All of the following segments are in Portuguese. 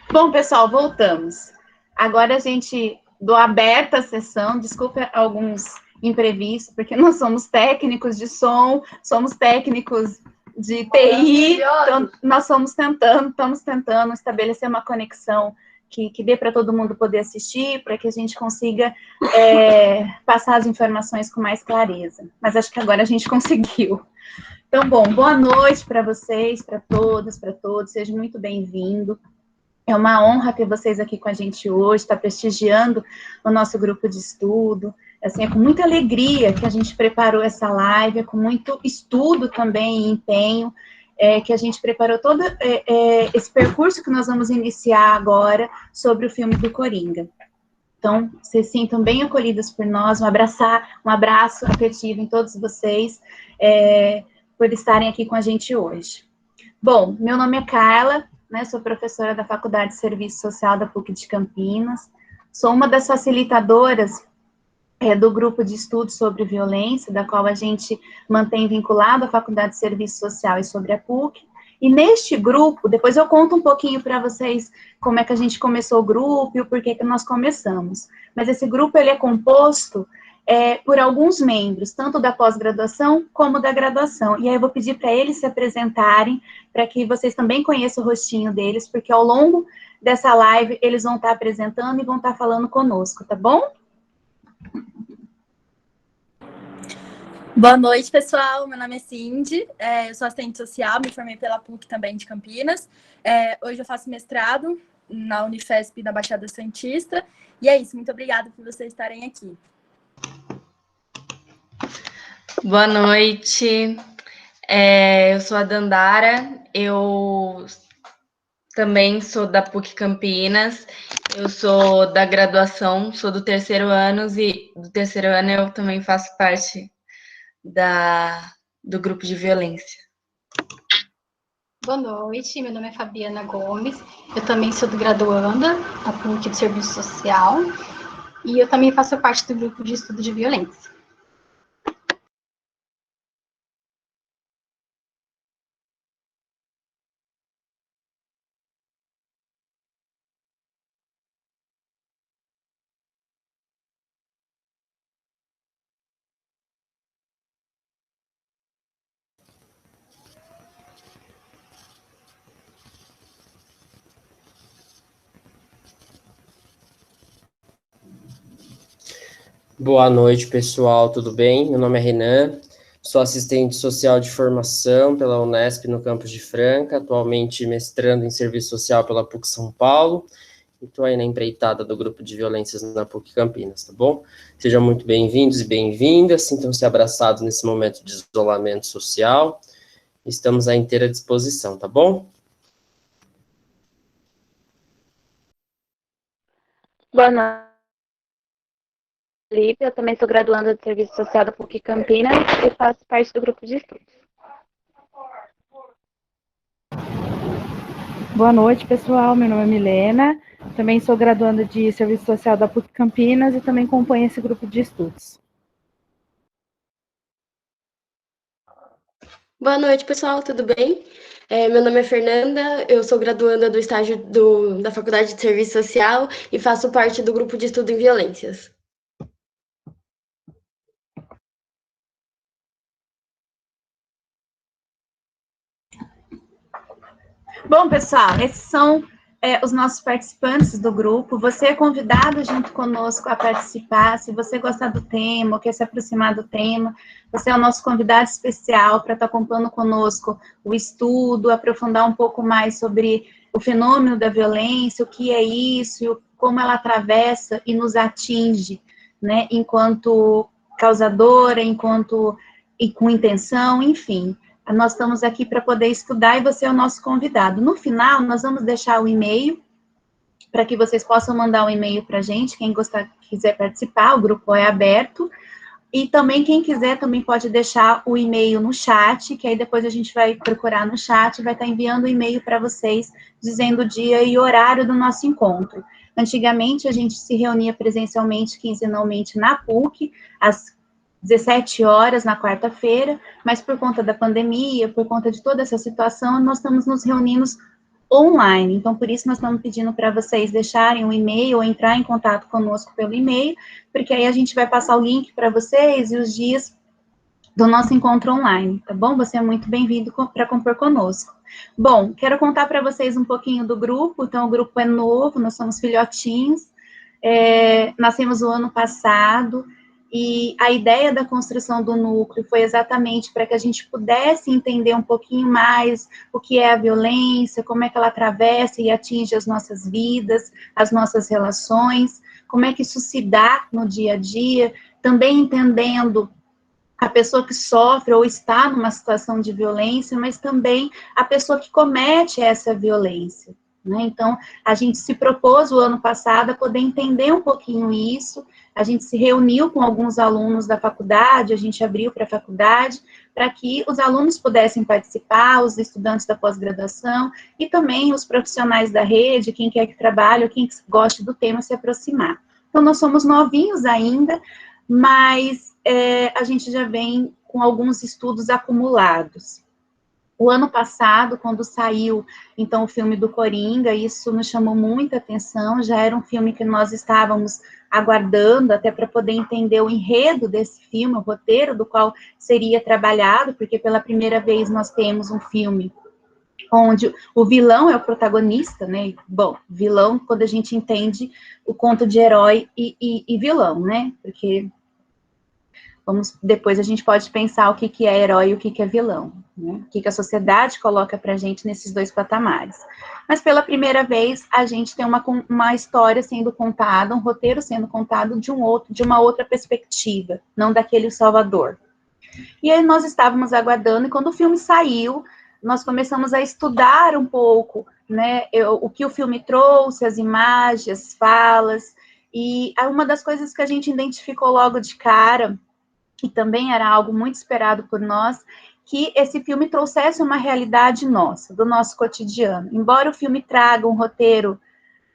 Bom, pessoal, voltamos. Agora a gente dou aberta a sessão, desculpe alguns imprevistos, porque nós somos técnicos de som, somos técnicos de TI, então nós estamos tentando estabelecer uma conexão que dê para todo mundo poder assistir, para que a gente consiga passar as informações com mais clareza. Mas acho que agora a gente conseguiu. Então, bom, boa noite para vocês, para todas, para todos, seja muito bem-vindo. É uma honra ter vocês aqui com a gente hoje, estar prestigiando o nosso grupo de estudo. Assim, é com muita alegria que a gente preparou essa live, é com muito estudo também e empenho, que a gente preparou todo esse percurso que nós vamos iniciar agora sobre o filme do Coringa. Então, se sintam bem acolhidas por nós, um abraço afetivo em todos vocês, por estarem aqui com a gente hoje. Bom, meu nome é Carla, né, sou professora da Faculdade de Serviço Social da PUC de Campinas, sou uma das facilitadoras do grupo de estudos sobre violência, da qual a gente mantém vinculado à Faculdade de Serviço Social e sobre a PUC, e neste grupo, depois eu conto um pouquinho para vocês como é que a gente começou o grupo e o porquê que nós começamos, mas esse grupo ele é composto por alguns membros, tanto da pós-graduação como da graduação. E aí eu vou pedir para eles se apresentarem, para que vocês também conheçam o rostinho deles, porque ao longo dessa live eles vão estar apresentando e vão estar falando conosco, tá bom? Boa noite, pessoal. Meu nome é Cindy, eu sou assistente social, me formei pela PUC também de Campinas. Hoje eu faço mestrado na Unifesp da Baixada Santista. E é isso, muito obrigada por vocês estarem aqui. Boa noite, eu sou a Dandara, eu também sou da PUC Campinas, eu sou da graduação, sou do terceiro ano e do terceiro ano eu também faço parte do grupo de violência. Boa noite, meu nome é Fabiana Gomes, eu também sou graduanda da PUC de Serviço Social e eu também faço parte do grupo de estudo de violência. Boa noite, pessoal, tudo bem? Meu nome é Renan, sou assistente social de formação pela Unesp no campus de Franca, atualmente mestrando em serviço social pela PUC São Paulo, e estou aí na empreitada do grupo de violências na PUC Campinas, tá bom? Sejam muito bem-vindos e bem-vindas, sintam-se abraçados nesse momento de isolamento social, estamos à inteira disposição, tá bom? Boa noite. Felipe, eu também sou graduanda de Serviço Social da PUC Campinas e faço parte do grupo de estudos. Boa noite, pessoal. Meu nome é Milena, também sou graduanda de Serviço Social da PUC Campinas e também acompanho esse grupo de estudos. Boa noite, pessoal, tudo bem? Meu nome é Fernanda, eu sou graduanda do estágio da Faculdade de Serviço Social e faço parte do grupo de estudo em violências. Bom, pessoal, esses são os nossos participantes do grupo. Você é convidado junto conosco a participar. Se você gostar do tema, ou quer se aproximar do tema, você é o nosso convidado especial para estar acompanhando conosco o estudo, aprofundar um pouco mais sobre o fenômeno da violência, o que é isso, como ela atravessa e nos atinge, né, enquanto causadora, e com intenção, enfim. Nós estamos aqui para poder estudar e você é o nosso convidado. No final, nós vamos deixar o e-mail para que vocês possam mandar um e-mail para a gente, quem quiser participar, o grupo é aberto. E também, quem quiser, também pode deixar o e-mail no chat, que aí depois a gente vai procurar no chat, vai estar enviando o e-mail para vocês, dizendo o dia e horário do nosso encontro. Antigamente, a gente se reunia presencialmente, quinzenalmente, na PUC, às 17 horas na quarta-feira, mas por conta da pandemia, por conta de toda essa situação, nós estamos nos reunindo online. Então, por isso nós estamos pedindo para vocês deixarem um e-mail ou entrar em contato conosco pelo e-mail, porque aí a gente vai passar o link para vocês e os dias do nosso encontro online, tá bom? Você é muito bem-vindo para compor conosco. Bom, quero contar para vocês um pouquinho do grupo. Então, o grupo é novo, nós somos filhotinhos, nascemos o ano passado, e a ideia da construção do núcleo foi exatamente para que a gente pudesse entender um pouquinho mais o que é a violência, como é que ela atravessa e atinge as nossas vidas, as nossas relações, como é que isso se dá no dia a dia, também entendendo a pessoa que sofre ou está numa situação de violência, mas também a pessoa que comete essa violência, né? Então, a gente se propôs o ano passado a poder entender um pouquinho isso, a gente se reuniu com alguns alunos da faculdade, a gente abriu para a faculdade, para que os alunos pudessem participar, os estudantes da pós-graduação, e também os profissionais da rede, quem quer que trabalhe, ou quem goste do tema, se aproximar. Então, nós somos novinhos ainda, mas a gente já vem com alguns estudos acumulados. O ano passado, quando saiu, então, o filme do Coringa, isso nos chamou muita atenção, já era um filme que nós estávamos aguardando, até para poder entender o enredo desse filme, o roteiro do qual seria trabalhado, porque pela primeira vez nós temos um filme onde o vilão é o protagonista, né? Bom, vilão, quando a gente entende o conto de herói e vilão, né? Porque depois a gente pode pensar o que é herói e o que é vilão, né? O que a sociedade coloca pra gente nesses dois patamares. Mas pela primeira vez, a gente tem uma história sendo contada, um roteiro sendo contado de uma outra perspectiva, não daquele Salvador. E aí nós estávamos aguardando, e quando o filme saiu, nós começamos a estudar um pouco, né, o que o filme trouxe, as imagens, as falas, e uma das coisas que a gente identificou logo de cara, que também era algo muito esperado por nós, que esse filme trouxesse uma realidade nossa, do nosso cotidiano. Embora o filme traga um roteiro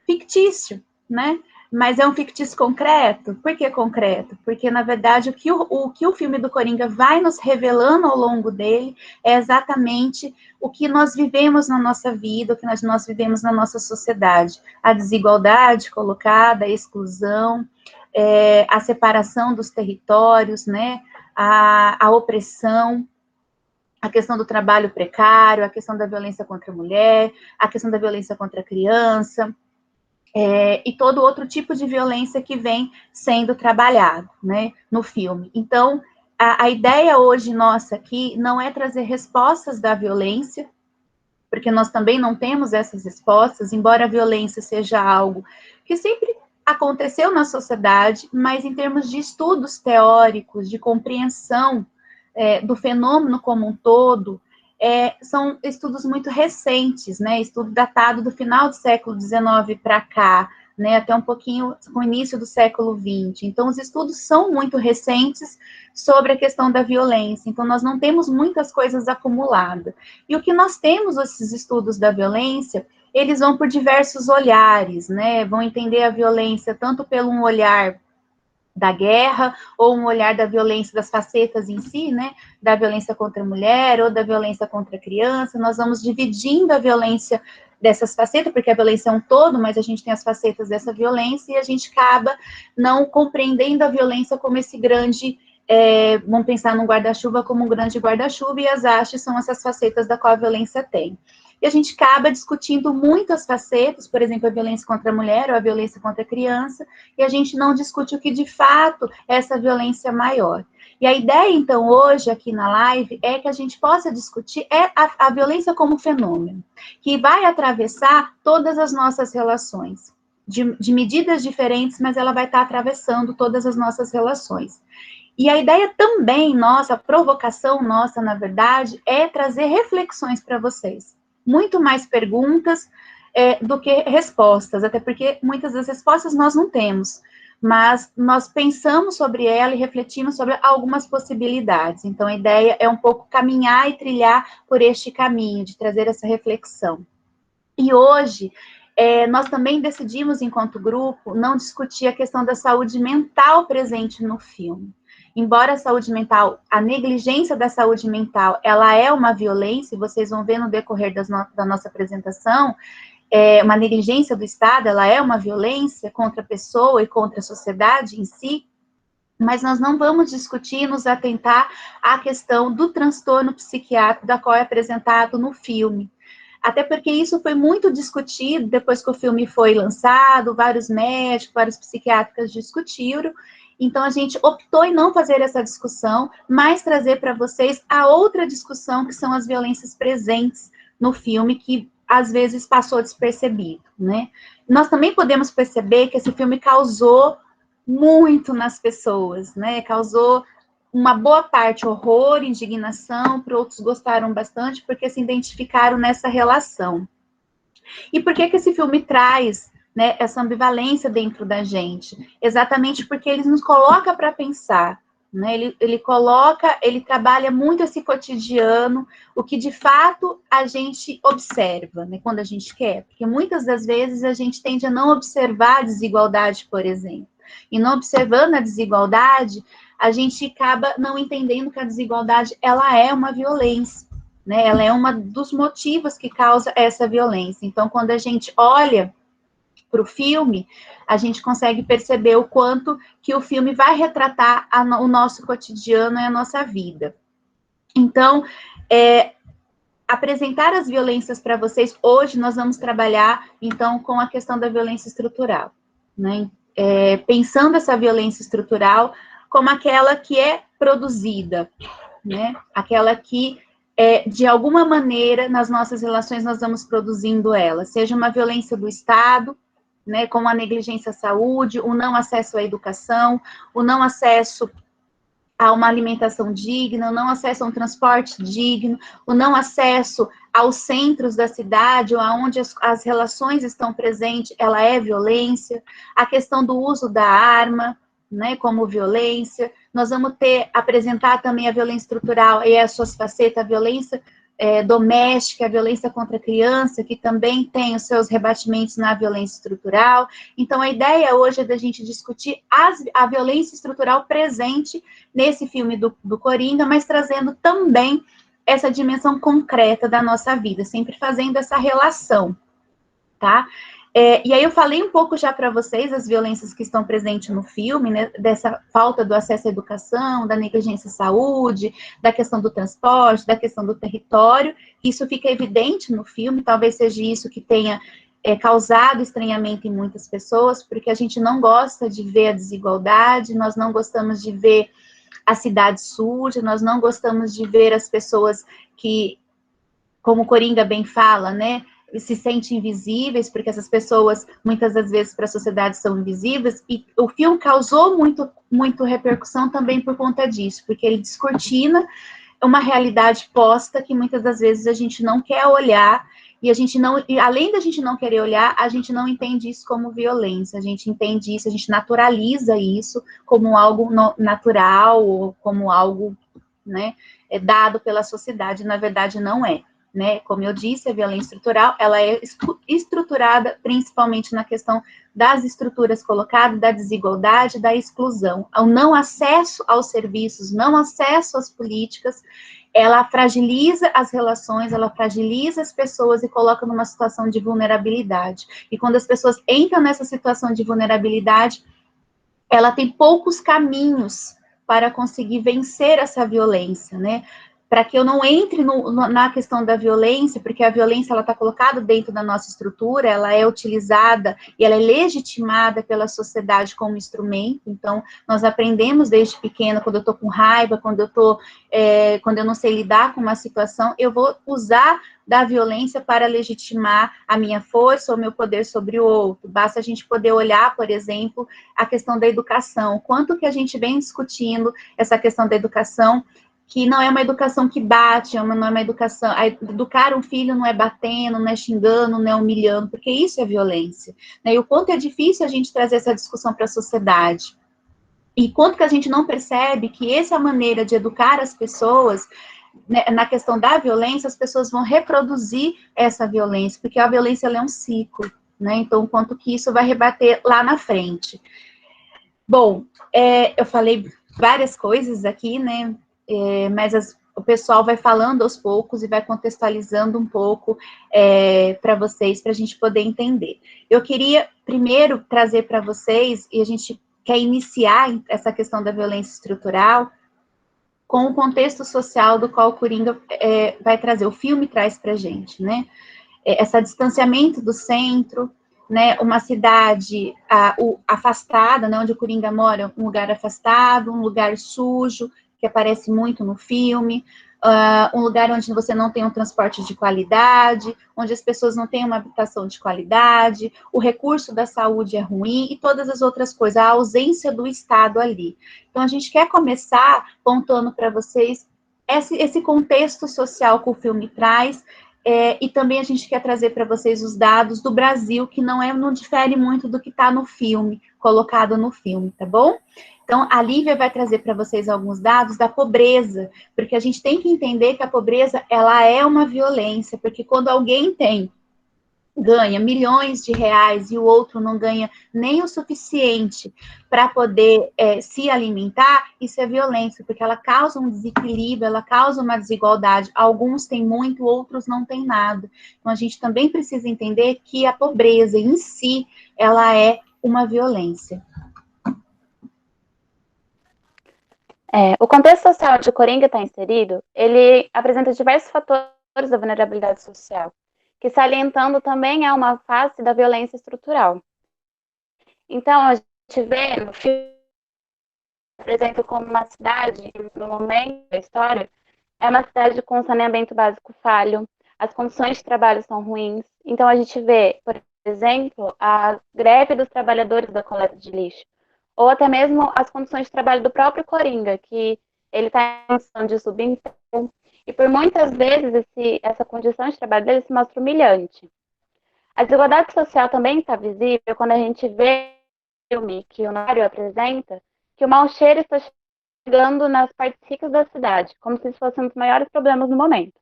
fictício, né? Mas é um fictício concreto. Por que concreto? Porque, na verdade, o que o filme do Coringa vai nos revelando ao longo dele é exatamente o que nós vivemos na nossa vida, o que nós vivemos na nossa sociedade. A desigualdade colocada, a exclusão, a separação dos territórios, né? A opressão, a questão do trabalho precário, a questão da violência contra a mulher, a questão da violência contra a criança, e todo outro tipo de violência que vem sendo trabalhado, né, no filme. Então, a ideia hoje nossa aqui não é trazer respostas da violência, porque nós também não temos essas respostas, embora a violência seja algo que sempre aconteceu na sociedade, mas em termos de estudos teóricos, de compreensão do fenômeno como um todo, são estudos muito recentes, né, estudo datado do final do século XIX para cá, né, até um pouquinho com o início do século XX. Então, os estudos são muito recentes sobre a questão da violência, então nós não temos muitas coisas acumuladas. E o que nós temos, esses estudos da violência, eles vão por diversos olhares, né, vão entender a violência tanto pelo um olhar da guerra, ou um olhar da violência, das facetas em si, né, da violência contra a mulher, ou da violência contra a criança. Nós vamos dividindo a violência dessas facetas, porque a violência é um todo, mas a gente tem as facetas dessa violência, e a gente acaba não compreendendo a violência como esse grande, vamos pensar no guarda-chuva como um grande guarda-chuva, e as hastes são essas facetas da qual a violência tem. E a gente acaba discutindo muitas facetas, por exemplo, a violência contra a mulher ou a violência contra a criança, e a gente não discute o que, de fato, é essa violência maior. E a ideia, então, hoje, aqui na live, é que a gente possa discutir a violência como fenômeno, que vai atravessar todas as nossas relações, de medidas diferentes, mas ela vai estar atravessando todas as nossas relações. E a ideia também nossa, a provocação nossa, na verdade, é trazer reflexões para vocês. Muito mais perguntas do que respostas, até porque muitas das respostas nós não temos, mas nós pensamos sobre ela e refletimos sobre algumas possibilidades. Então, a ideia é um pouco caminhar e trilhar por este caminho, de trazer essa reflexão. E hoje, nós também decidimos, enquanto grupo, não discutir a questão da saúde mental presente no filme. embora a saúde mental, a negligência da saúde mental, ela é uma violência, e vocês vão ver no decorrer da nossa apresentação, uma negligência do Estado, ela é uma violência contra a pessoa e contra a sociedade em si, mas nós não vamos discutir, nos atentar à questão do transtorno psiquiátrico, da qual é apresentado no filme. Até porque isso foi muito discutido depois que o filme foi lançado, vários médicos, vários psiquiatras discutiram, então a gente optou em não fazer essa discussão, mas trazer para vocês a outra discussão, que são as violências presentes no filme, que às vezes passou despercebido, né? Nós também podemos perceber que esse filme causou muito nas pessoas, né? Causou uma boa parte horror, indignação, para outros gostaram bastante, porque se identificaram nessa relação. E por que esse filme traz, né, essa ambivalência dentro da gente? Exatamente porque ele nos coloca para pensar, né? Ele trabalha muito esse cotidiano, o que de fato a gente observa, né, quando a gente quer, porque muitas das vezes a gente tende a não observar a desigualdade, por exemplo. E não observando a desigualdade, a gente acaba não entendendo que a desigualdade, ela é uma violência, né? Ela é um dos motivos que causa essa violência. Então, quando a gente olha para o filme, a gente consegue perceber o quanto que o filme vai retratar o nosso cotidiano e a nossa vida. Então, apresentar as violências para vocês, hoje nós vamos trabalhar, então, com a questão da violência estrutural, né? Pensando essa violência estrutural como aquela que é produzida, né? Aquela que, de alguma maneira, nas nossas relações, nós vamos produzindo ela, seja uma violência do Estado, né, como a negligência à saúde, o não acesso à educação, o não acesso a uma alimentação digna, o não acesso a um transporte digno, o não acesso aos centros da cidade, ou aonde as relações estão presentes, ela é violência. A questão do uso da arma, né, como violência. Nós vamos apresentar também a violência estrutural e as suas facetas, a violência doméstica, a violência contra a criança, que também tem os seus rebatimentos na violência estrutural. Então, a ideia hoje é da gente discutir a violência estrutural presente nesse filme do Coringa, mas trazendo também essa dimensão concreta da nossa vida, sempre fazendo essa relação, tá? E aí eu falei um pouco já para vocês as violências que estão presentes no filme, né, dessa falta do acesso à educação, da negligência à saúde, da questão do transporte, da questão do território. Isso fica evidente no filme, talvez seja isso que tenha causado estranhamento em muitas pessoas, porque a gente não gosta de ver a desigualdade, nós não gostamos de ver a cidade suja, nós não gostamos de ver as pessoas que, como o Coringa bem fala, né, se sentem invisíveis, porque essas pessoas, muitas das vezes, para a sociedade são invisíveis, e o filme causou muito repercussão também por conta disso, porque ele descortina uma realidade posta que muitas das vezes a gente não quer olhar, e além da gente não querer olhar, a gente não entende isso como violência, a gente entende isso, a gente naturaliza isso como algo natural, ou como algo, né, dado pela sociedade, na verdade não é. Né? Como eu disse, a violência estrutural, ela é estruturada principalmente na questão das estruturas colocadas, da desigualdade, da exclusão. Ao não acesso aos serviços, não acesso às políticas, ela fragiliza as relações, ela fragiliza as pessoas e coloca numa situação de vulnerabilidade. E quando as pessoas entram nessa situação de vulnerabilidade, ela tem poucos caminhos para conseguir vencer essa violência, né? Para que eu não entre na questão da violência, porque a violência ela está colocada dentro da nossa estrutura, ela é utilizada e ela é legitimada pela sociedade como instrumento. Então, nós aprendemos desde pequena, quando eu estou com raiva, quando eu não sei lidar com uma situação, eu vou usar da violência para legitimar a minha força ou meu poder sobre o outro. Basta a gente poder olhar, por exemplo, a questão da educação. Quanto que a gente vem discutindo essa questão da educação, que não é uma educação que bate, não é uma educação... Educar um filho não é batendo, não é xingando, não é humilhando, porque isso é violência. Né? E o quanto é difícil a gente trazer essa discussão para a sociedade. E quanto que a gente não percebe que essa maneira de educar as pessoas, né, na questão da violência, as pessoas vão reproduzir essa violência, porque a violência ela é um ciclo. Né? Então, quanto que isso vai rebater lá na frente. Bom, eu falei várias coisas aqui, né? Mas o pessoal vai falando aos poucos e vai contextualizando um pouco para vocês, para a gente poder entender. Eu queria primeiro trazer para vocês, e a gente quer iniciar essa questão da violência estrutural com o contexto social do qual o Coringa vai trazer, o filme traz para a gente, né? Esse distanciamento do centro, né? Uma cidade afastada, né? Onde o Coringa mora, um lugar afastado, um lugar sujo, que aparece muito no filme, um lugar onde você não tem um transporte de qualidade, onde as pessoas não têm uma habitação de qualidade, o recurso da saúde é ruim e todas as outras coisas, a ausência do Estado ali. Então, a gente quer começar pontuando para vocês esse contexto social que o filme traz, e também a gente quer trazer para vocês os dados do Brasil, que não difere muito do que está no filme, colocado no filme, tá bom? Então, a Lívia vai trazer para vocês alguns dados da pobreza, porque a gente tem que entender que a pobreza, ela é uma violência, porque quando alguém ganha milhões de reais e o outro não ganha nem o suficiente para poder se alimentar, isso é violência, porque ela causa um desequilíbrio, ela causa uma desigualdade. Alguns têm muito, outros não têm nada. Então, a gente também precisa entender que a pobreza em si, ela é uma violência. O contexto social onde o Coringa está inserido, ele apresenta diversos fatores da vulnerabilidade social, que salientando também é uma face da violência estrutural. Então, a gente vê no filme, apresenta como uma cidade, no momento da história, é uma cidade com saneamento básico falho, as condições de trabalho são ruins. Então, a gente vê, por exemplo, a greve dos trabalhadores da coleta de lixo, ou até mesmo as condições de trabalho do próprio Coringa, que ele está em condição de subemprego, e por muitas vezes essa condição de trabalho dele se mostra humilhante. A desigualdade social também está visível quando a gente vê o filme que o Mário apresenta, que o mau cheiro está chegando nas partes ricas da cidade, como se fossem os maiores problemas no momento.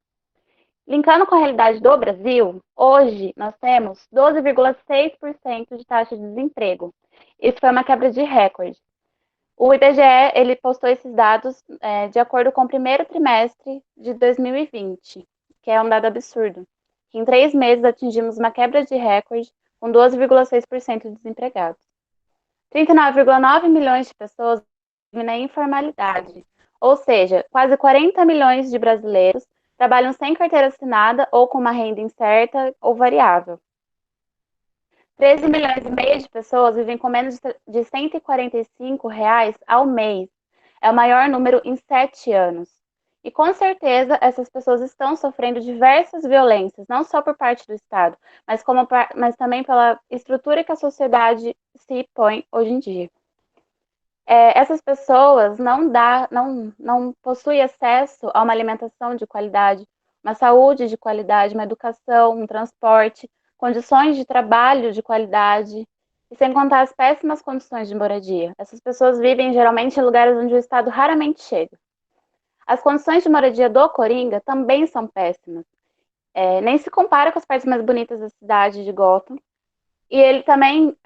Linkando com a realidade do Brasil, hoje nós temos 12,6% de taxa de desemprego. Isso foi uma quebra de recorde. O IBGE ele postou esses dados de acordo com o primeiro trimestre de 2020, que é um dado absurdo. Em 3 meses atingimos uma quebra de recorde com 12,6% de desempregados. 39,9 milhões de pessoas vivem na informalidade, ou seja, quase 40 milhões de brasileiros trabalham sem carteira assinada ou com uma renda incerta ou variável. 13 milhões e meio de pessoas vivem com menos de R$ 145 ao mês. É o maior número em 7 anos. E com certeza essas pessoas estão sofrendo diversas violências, não só por parte do Estado, mas também pela estrutura que a sociedade se põe hoje em dia. Essas pessoas não possuem acesso a uma alimentação de qualidade, uma saúde de qualidade, uma educação, um transporte, condições de trabalho de qualidade, e sem contar as péssimas condições de moradia. Essas pessoas vivem geralmente em lugares onde o Estado raramente chega. As condições de moradia do Coringa também são péssimas. Nem se compara com as partes mais bonitas da cidade de Gotham. E ele também,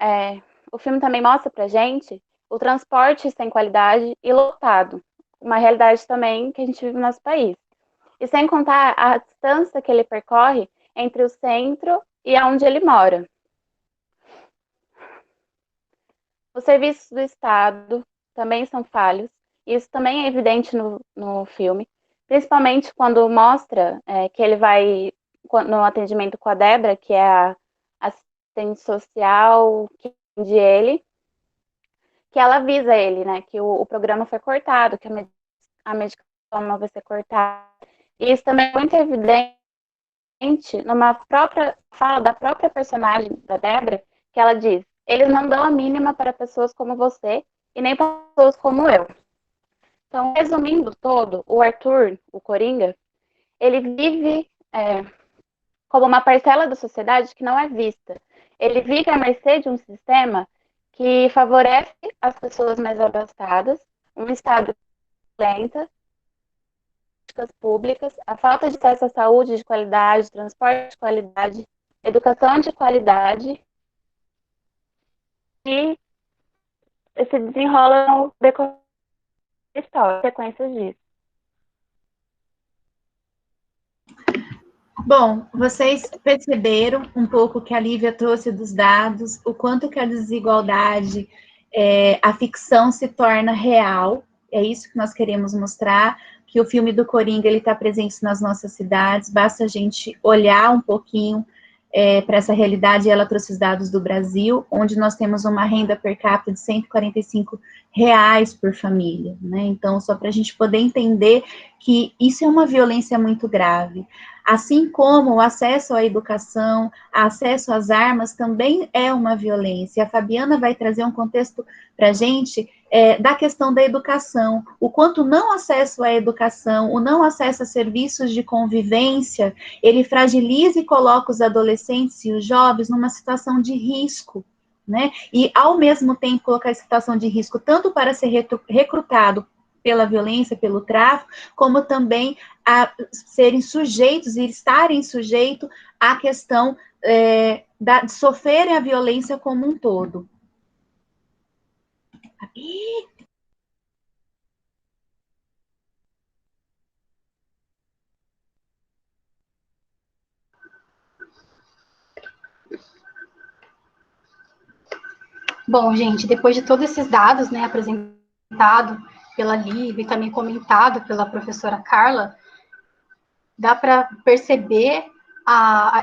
o filme também mostra pra gente o transporte sem qualidade e lotado. Uma realidade também que a gente vive no nosso país. E sem contar a distância que ele percorre entre o centro e onde ele mora. Os serviços do Estado também são falhos. Isso também é evidente no filme. Principalmente quando mostra que ele vai no atendimento com a Débora, que é a assistente social que atende ele, que ela avisa ele, né, que o programa foi cortado, que a medicação não vai ser cortada. E isso também é muito evidente numa própria fala da própria personagem da Débora, que ela diz: eles não dão a mínima para pessoas como você e nem para pessoas como eu. Então, resumindo todo, o Arthur, o Coringa, ele vive como uma parcela da sociedade que não é vista. Ele vive à mercê de um sistema que favorece as pessoas mais abastadas, um Estado lenta, políticas públicas, a falta de acesso à saúde de qualidade, transporte de qualidade, educação de qualidade, e se desenrola no decorrer. história, sequências disso. Bom, vocês perceberam um pouco que a Lívia trouxe dos dados, o quanto que a desigualdade, a ficção se torna real. É isso que nós queremos mostrar, que o filme do Coringa, ele está presente nas nossas cidades, basta a gente olhar um pouquinho para essa realidade, e ela trouxe os dados do Brasil, onde nós temos uma renda per capita de R$ 145 por família, né? Então, só para a gente poder entender que isso é uma violência muito grave. Assim como o acesso à educação, acesso às armas também é uma violência. A Fabiana vai trazer um contexto para a gente da questão da educação, o quanto o não acesso à educação, o não acesso a serviços de convivência, ele fragiliza e coloca os adolescentes e os jovens numa situação de risco, né? E, ao mesmo tempo, colocar a situação de risco tanto para ser recrutado pela violência, pelo tráfico, como também a serem sujeitos e estarem sujeitos à questão de sofrerem a violência como um todo. Bom, gente, depois de todos esses dados, né, apresentado pela Lívia e também comentado pela professora Carla, dá para perceber,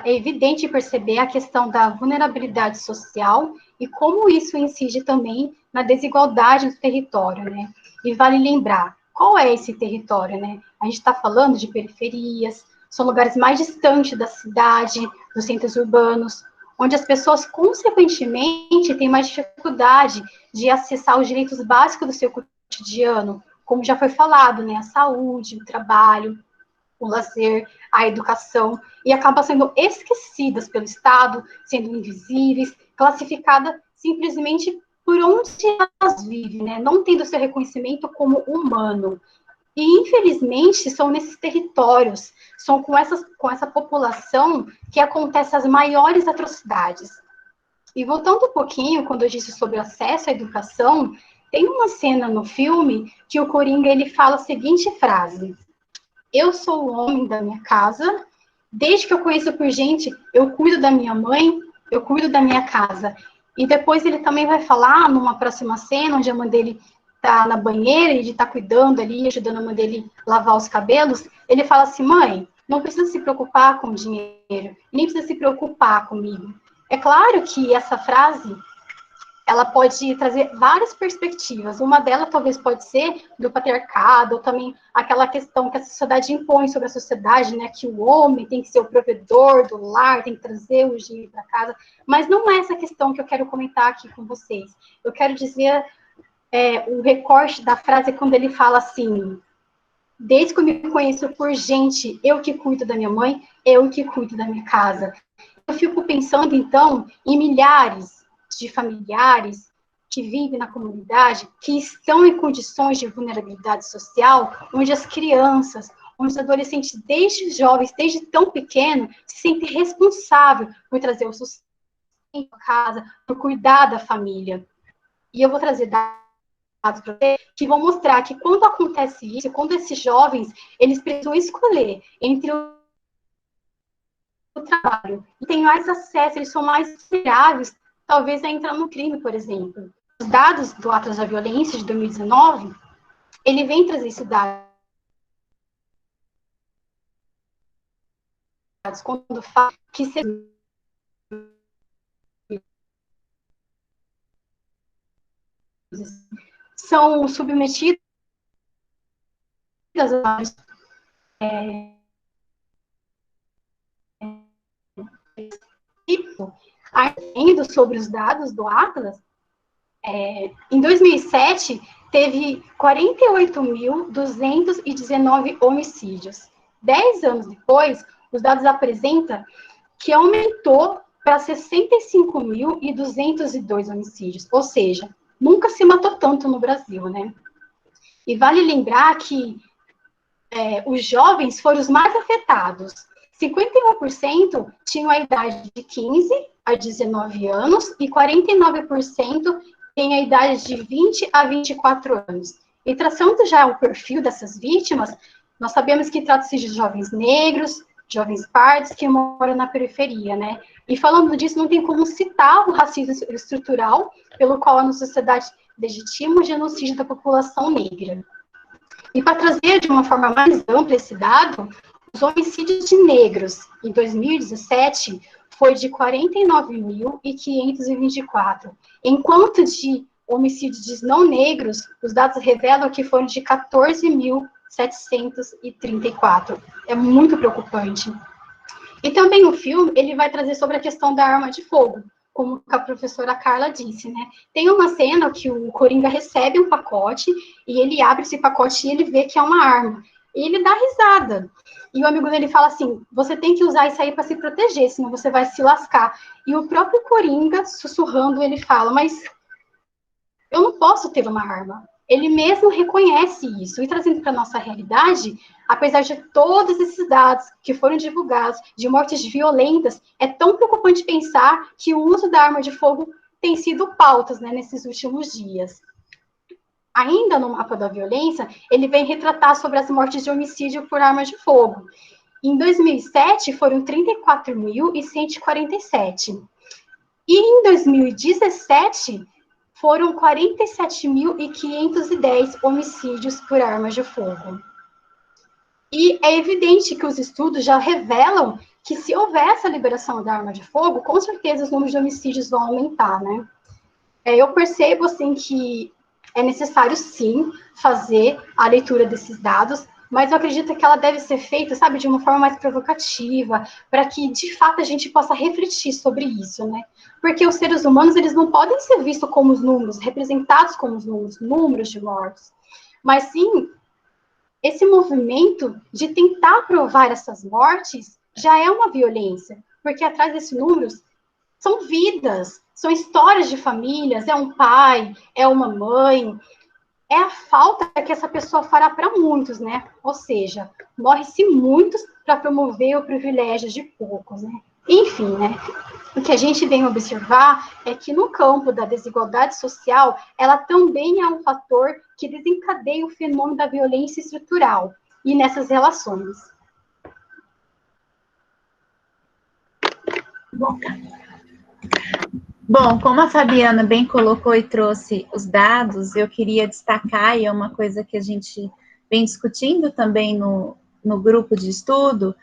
é evidente perceber a questão da vulnerabilidade social e como isso incide também na desigualdade do território, né? E vale lembrar, qual é esse território, né? A gente está falando de periferias, são lugares mais distantes da cidade, dos centros urbanos, onde as pessoas, consequentemente, têm mais dificuldade de acessar os direitos básicos do seu cotidiano, como já foi falado, né? A saúde, o trabalho, o lazer, a educação, e acabam sendo esquecidas pelo Estado, sendo invisíveis, classificadas simplesmente por onde elas vivem, né? Não tendo seu reconhecimento como humano. E, infelizmente, são nesses territórios, são com essa população que acontecem as maiores atrocidades. E voltando um pouquinho, quando eu disse sobre o acesso à educação, tem uma cena no filme que o Coringa, ele fala a seguinte frase: eu sou o homem da minha casa, desde que eu conheço por gente, eu cuido da minha mãe, eu cuido da minha casa. E depois ele também vai falar, numa próxima cena, onde a mãe dele tá na banheira, e ele tá cuidando ali, ajudando a mãe dele a lavar os cabelos, ele fala assim: mãe, não precisa se preocupar com dinheiro, nem precisa se preocupar comigo. É claro que essa frase, ela pode trazer várias perspectivas. Uma delas talvez pode ser do patriarcado, ou também aquela questão que a sociedade impõe sobre a sociedade, né, que o homem tem que ser o provedor do lar, tem que trazer o dinheiro para casa, mas não é essa questão que eu quero comentar aqui com vocês. Eu quero dizer o recorte da frase quando ele fala assim: desde que eu me conheço por gente, eu que cuido da minha mãe, eu que cuido da minha casa. Eu fico pensando, então, em milhares de familiares que vivem na comunidade, que estão em condições de vulnerabilidade social, onde as crianças, onde os adolescentes, desde jovens, desde tão pequeno, se sentem responsáveis por trazer o sustento à casa, por cuidar da família. E eu vou trazer dados para vocês que vão mostrar que quando acontece isso, quando esses jovens, eles precisam escolher entre o trabalho e tem mais acesso, eles são mais vulneráveis, talvez a entrar no crime, por exemplo. Os dados do Atlas da Violência de 2019, ele vem trazer esses dados quando fala que são submetidas ainda sobre os dados do Atlas, em 2007, teve 48.219 homicídios. 10 anos depois, os dados apresentam que aumentou para 65.202 homicídios. Ou seja, nunca se matou tanto no Brasil, né? E vale lembrar que os jovens foram os mais afetados. 51% tinham a idade de 15 a 19 anos e 49% têm a idade de 20 a 24 anos. E traçando já o perfil dessas vítimas, nós sabemos que trata-se de jovens negros, jovens pardos que moram na periferia, né? E falando disso, não tem como citar o racismo estrutural, pelo qual a nossa sociedade legitima o genocídio da população negra. E para trazer de uma forma mais ampla esse dado, os homicídios de negros em 2017 foi de 49.524, enquanto de homicídios de não negros, os dados revelam que foram de 14.734. É muito preocupante. E também o filme, ele vai trazer sobre a questão da arma de fogo, como a professora Carla disse, né? Tem uma cena que o Coringa recebe um pacote, e ele abre esse pacote e ele vê que é uma arma. E ele dá risada. E o amigo dele fala assim, você tem que usar isso aí para se proteger, senão você vai se lascar. E o próprio Coringa, sussurrando, ele fala, mas eu não posso ter uma arma. Ele mesmo reconhece isso. E trazendo para a nossa realidade, apesar de todos esses dados que foram divulgados de mortes violentas, é tão preocupante pensar que o uso da arma de fogo tem sido pautas, né, nesses últimos dias. Ainda no mapa da violência, ele vem retratar sobre as mortes de homicídio por arma de fogo. Em 2007, foram 34.147. E em 2017, foram 47.510 homicídios por armas de fogo. E é evidente que os estudos já revelam que se houver essa liberação da arma de fogo, com certeza os números de homicídios vão aumentar, né? Eu percebo, assim, que é necessário, sim, fazer a leitura desses dados, mas eu acredito que ela deve ser feita, sabe, de uma forma mais provocativa, para que, de fato, a gente possa refletir sobre isso, né? Porque os seres humanos, eles não podem ser vistos como os números, representados como os números de mortos, mas sim, esse movimento de tentar provar essas mortes já é uma violência, porque atrás desses números são vidas, são histórias de famílias, é um pai, é uma mãe, é a falta que essa pessoa fará para muitos, né? Ou seja, morre-se muitos para promover o privilégio de poucos, né? Enfim, né? O que a gente vem observar é que no campo da desigualdade social, ela também é um fator que desencadeia o fenômeno da violência estrutural e nessas relações. Bom, como a Fabiana bem colocou e trouxe os dados, eu queria destacar, e é uma coisa que a gente vem discutindo também no grupo de estudo,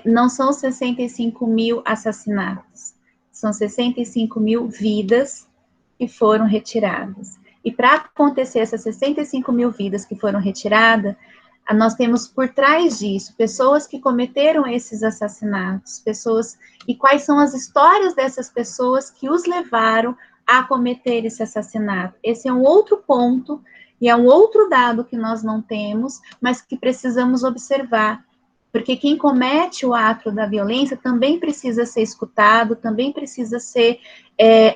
não são 65 mil assassinatos, são 65 mil vidas que foram retiradas. E para acontecer essas 65 mil vidas que foram retiradas, nós temos por trás disso pessoas que cometeram esses assassinatos, e quais são as histórias dessas pessoas que os levaram a cometer esse assassinato. Esse é um outro ponto e é um outro dado que nós não temos, mas que precisamos observar, porque quem comete o ato da violência também precisa ser escutado, também precisa ser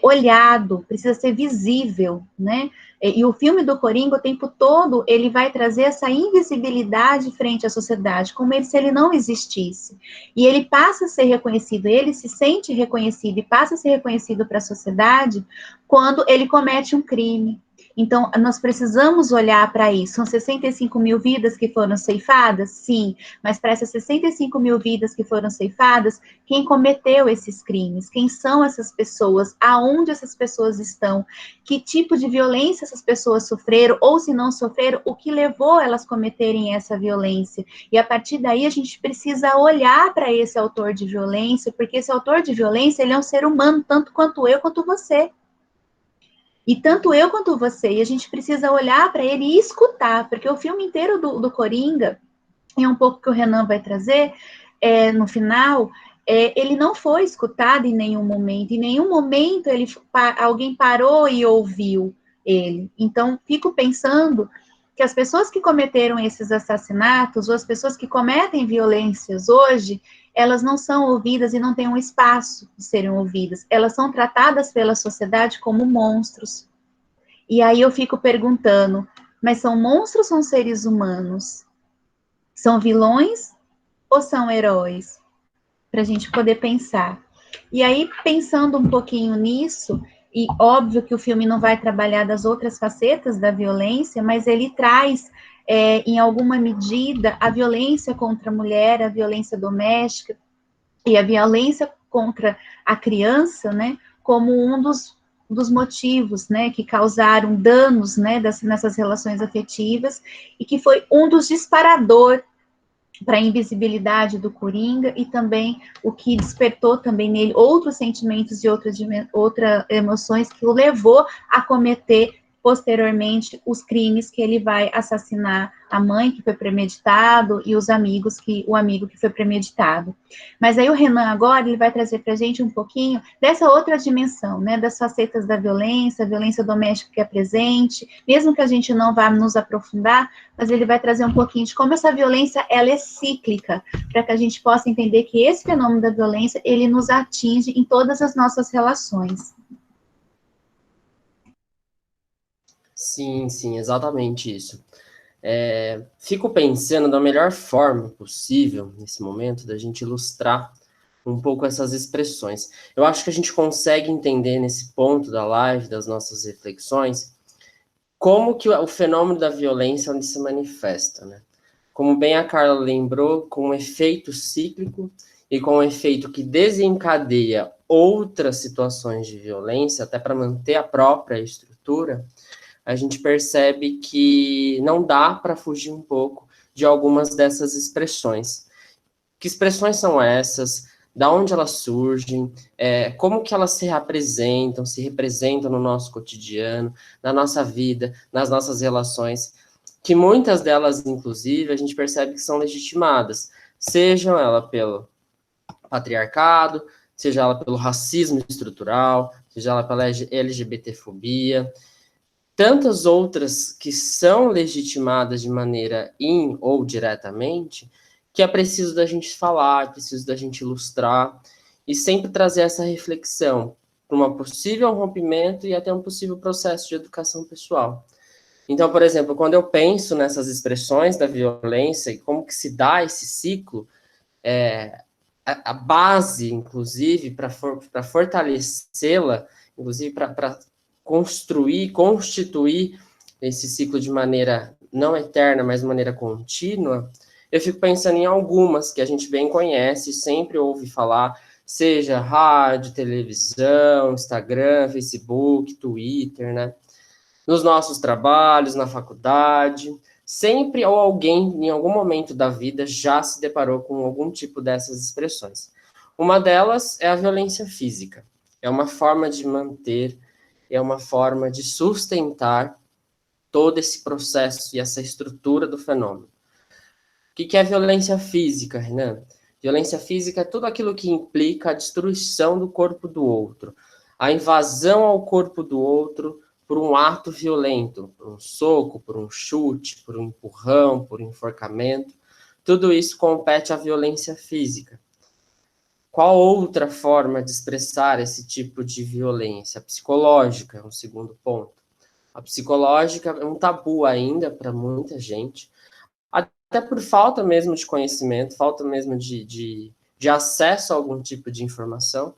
olhado, precisa ser visível, né? E o filme do Coringa, o tempo todo, ele vai trazer essa invisibilidade frente à sociedade, como se ele não existisse. E ele passa a ser reconhecido, ele se sente reconhecido e passa a ser reconhecido para a sociedade quando ele comete um crime. Então, nós precisamos olhar para isso. São 65 mil vidas que foram ceifadas? Sim, mas para essas 65 mil vidas que foram ceifadas, quem cometeu esses crimes? Quem são essas pessoas? Aonde essas pessoas estão? Que tipo de violência essas pessoas sofreram? Ou se não sofreram, o que levou elas a cometerem essa violência? E a partir daí, a gente precisa olhar para esse autor de violência, porque esse autor de violência, ele é um ser humano, tanto quanto eu, quanto você. E tanto eu quanto você, e a gente precisa olhar para ele e escutar, porque o filme inteiro do Coringa, e um pouco que o Renan vai trazer, no final, ele não foi escutado em nenhum momento alguém parou e ouviu ele. Então, fico pensando que as pessoas que cometeram esses assassinatos, ou as pessoas que cometem violências hoje, elas não são ouvidas e não têm um espaço de serem ouvidas. Elas são tratadas pela sociedade como monstros. E aí eu fico perguntando, mas são monstros ou são seres humanos? São vilões ou são heróis? Para a gente poder pensar. E aí, pensando um pouquinho nisso, e óbvio que o filme não vai trabalhar das outras facetas da violência, mas ele traz, em alguma medida, a violência contra a mulher, a violência doméstica e a violência contra a criança, né, como um dos motivos, né, que causaram danos, né, nessas relações afetivas, e que foi um dos disparadores para a invisibilidade do Coringa, e também o que despertou também nele outros sentimentos e outras emoções que o levou a cometer posteriormente os crimes que ele vai assassinar a mãe, que foi premeditado, e o amigo que foi premeditado. Mas aí o Renan agora, ele vai trazer para a gente um pouquinho dessa outra dimensão, né, das facetas da violência, a violência doméstica que é presente, mesmo que a gente não vá nos aprofundar, mas ele vai trazer um pouquinho de como essa violência, ela é cíclica, para que a gente possa entender que esse fenômeno da violência, ele nos atinge em todas as nossas relações. Sim, sim, exatamente isso. Fico pensando da melhor forma possível, nesse momento, da gente ilustrar um pouco essas expressões. Eu acho que a gente consegue entender nesse ponto da live, das nossas reflexões, como que o fenômeno da violência onde se manifesta, né? Como bem a Carla lembrou, com um efeito cíclico e com um efeito que desencadeia outras situações de violência, até para manter a própria estrutura, a gente percebe que não dá para fugir um pouco de algumas dessas expressões. Que expressões são essas? Da onde elas surgem? Como que elas se representam no nosso cotidiano, na nossa vida, nas nossas relações? Que muitas delas, inclusive, a gente percebe que são legitimadas, sejam ela pelo patriarcado, seja ela pelo racismo estrutural, seja ela pela LGBTfobia, tantas outras que são legitimadas de maneira ou diretamente, que é preciso da gente falar, é preciso da gente ilustrar, e sempre trazer essa reflexão para um possível rompimento e até um possível processo de educação pessoal. Então, por exemplo, quando eu penso nessas expressões da violência e como que se dá esse ciclo, a base, inclusive, para fortalecê-la, inclusive para constituir esse ciclo de maneira não eterna, mas de maneira contínua, eu fico pensando em algumas que a gente bem conhece, sempre ouve falar, seja rádio, televisão, Instagram, Facebook, Twitter, né? Nos nossos trabalhos, na faculdade, sempre ou alguém, em algum momento da vida, já se deparou com algum tipo dessas expressões. Uma delas é a violência física. É uma forma de manter, é uma forma de sustentar todo esse processo e essa estrutura do fenômeno. O que é violência física, Renan? Violência física é tudo aquilo que implica a destruição do corpo do outro, a invasão ao corpo do outro por um ato violento, por um soco, por um chute, por um empurrão, por um enforcamento. Tudo isso compete à violência física. Qual outra forma de expressar esse tipo de violência? A psicológica é um segundo ponto. A psicológica é um tabu ainda para muita gente, até por falta mesmo de conhecimento, falta mesmo de acesso a algum tipo de informação,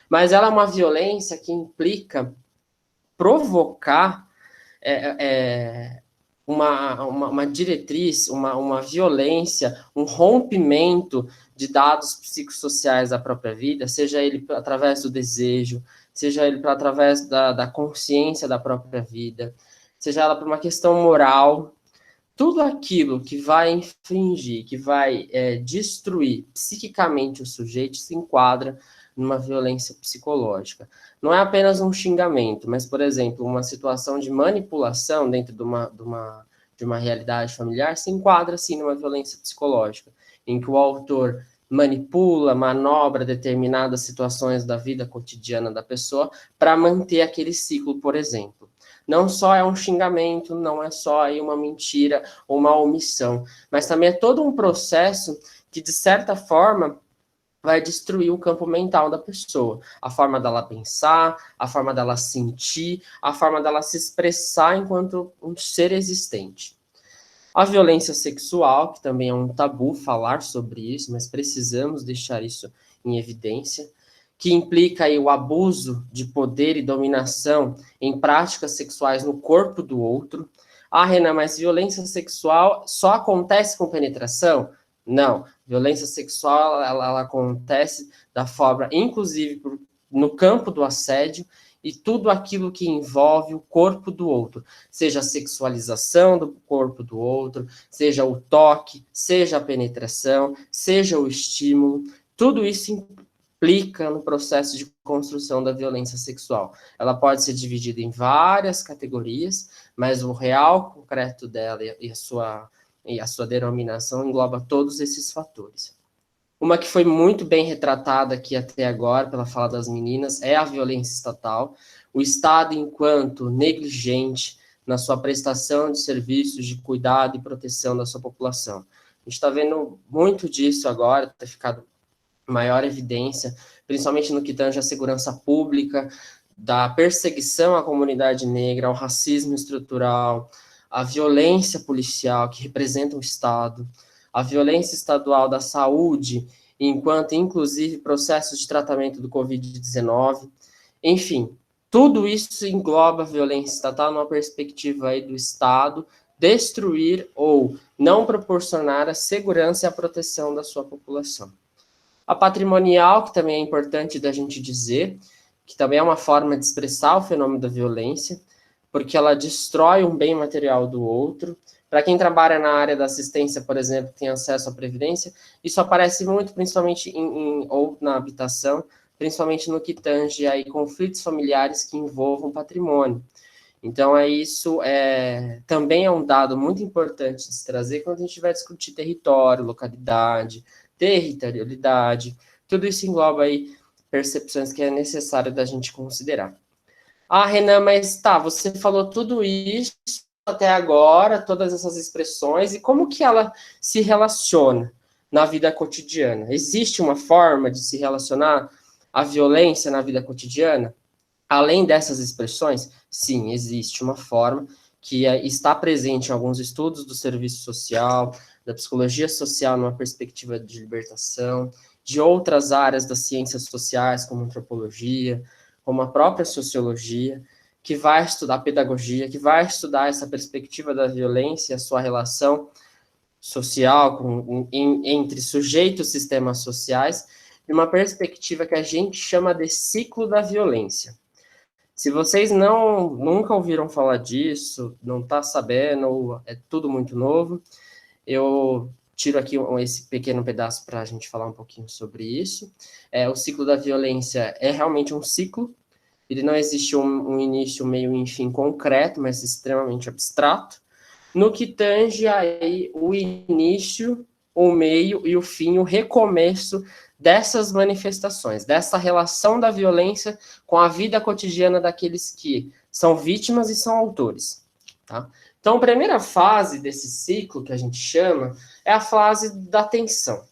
mas ela é uma violência que implica provocar uma diretriz, uma violência, um rompimento de dados psicossociais da própria vida, seja ele através do desejo, seja ele através da consciência da própria vida, seja ela por uma questão moral. Tudo aquilo que vai infringir, que vai destruir psiquicamente o sujeito se enquadra numa violência psicológica. Não é apenas um xingamento, mas, por exemplo, uma situação de manipulação dentro de uma realidade familiar se enquadra, sim, numa violência psicológica, em que o autor manipula, manobra determinadas situações da vida cotidiana da pessoa para manter aquele ciclo, por exemplo. Não só é um xingamento, não é só aí uma mentira ou uma omissão, mas também é todo um processo que, de certa forma, vai destruir o campo mental da pessoa. A forma dela pensar, a forma dela sentir, a forma dela se expressar enquanto um ser existente. A violência sexual, que também é um tabu falar sobre isso, mas precisamos deixar isso em evidência, que implica aí o abuso de poder e dominação em práticas sexuais no corpo do outro. Ah, Renan, mas violência sexual só acontece com penetração? Não, violência sexual ela acontece da forma, inclusive no campo do assédio, e tudo aquilo que envolve o corpo do outro, seja a sexualização do corpo do outro, seja o toque, seja a penetração, seja o estímulo, tudo isso implica no processo de construção da violência sexual. Ela pode ser dividida em várias categorias, mas o real concreto dela e a sua denominação engloba todos esses fatores. Uma que foi muito bem retratada aqui até agora, pela fala das meninas, é a violência estatal. O Estado, enquanto negligente na sua prestação de serviços de cuidado e proteção da sua população. A gente está vendo muito disso agora, tem ficado maior evidência, principalmente no que tange à segurança pública, da perseguição à comunidade negra, ao racismo estrutural, à violência policial que representa o Estado, a violência estadual da saúde, enquanto, inclusive, processos de tratamento do Covid-19. Enfim, tudo isso engloba a violência estatal numa perspectiva aí do Estado destruir ou não proporcionar a segurança e a proteção da sua população. A patrimonial, que também é importante da gente dizer, que também é uma forma de expressar o fenômeno da violência, porque ela destrói um bem material do outro. Para quem trabalha na área da assistência, por exemplo, que tem acesso à previdência, isso aparece muito, principalmente ou na habitação, principalmente no que tange aí conflitos familiares que envolvam patrimônio. Então, isso também é um dado muito importante de se trazer quando a gente vai discutir território, localidade, territorialidade. Tudo isso engloba aí percepções que é necessário da gente considerar. Ah, Renan, mas tá, você falou tudo isso até agora, todas essas expressões, e como que ela se relaciona na vida cotidiana? Existe uma forma de se relacionar à violência na vida cotidiana? Além dessas expressões? Sim, existe uma forma que está presente em alguns estudos do serviço social, da psicologia social numa perspectiva de libertação, de outras áreas das ciências sociais, como antropologia, como a própria sociologia, que vai estudar pedagogia, que vai estudar essa perspectiva da violência, a sua relação social entre sujeitos e sistemas sociais, de uma perspectiva que a gente chama de ciclo da violência. Se vocês nunca ouviram falar disso, não está sabendo, ou é tudo muito novo, eu tiro aqui esse pequeno pedaço para a gente falar um pouquinho sobre isso. O ciclo da violência é realmente um ciclo. Ele não existe um início, meio e fim concreto, mas extremamente abstrato, no que tange aí o início, o meio e o fim, o recomeço dessas manifestações, dessa relação da violência com a vida cotidiana daqueles que são vítimas e são autores. Tá? Então, a primeira fase desse ciclo, que a gente chama, é a fase da tensão.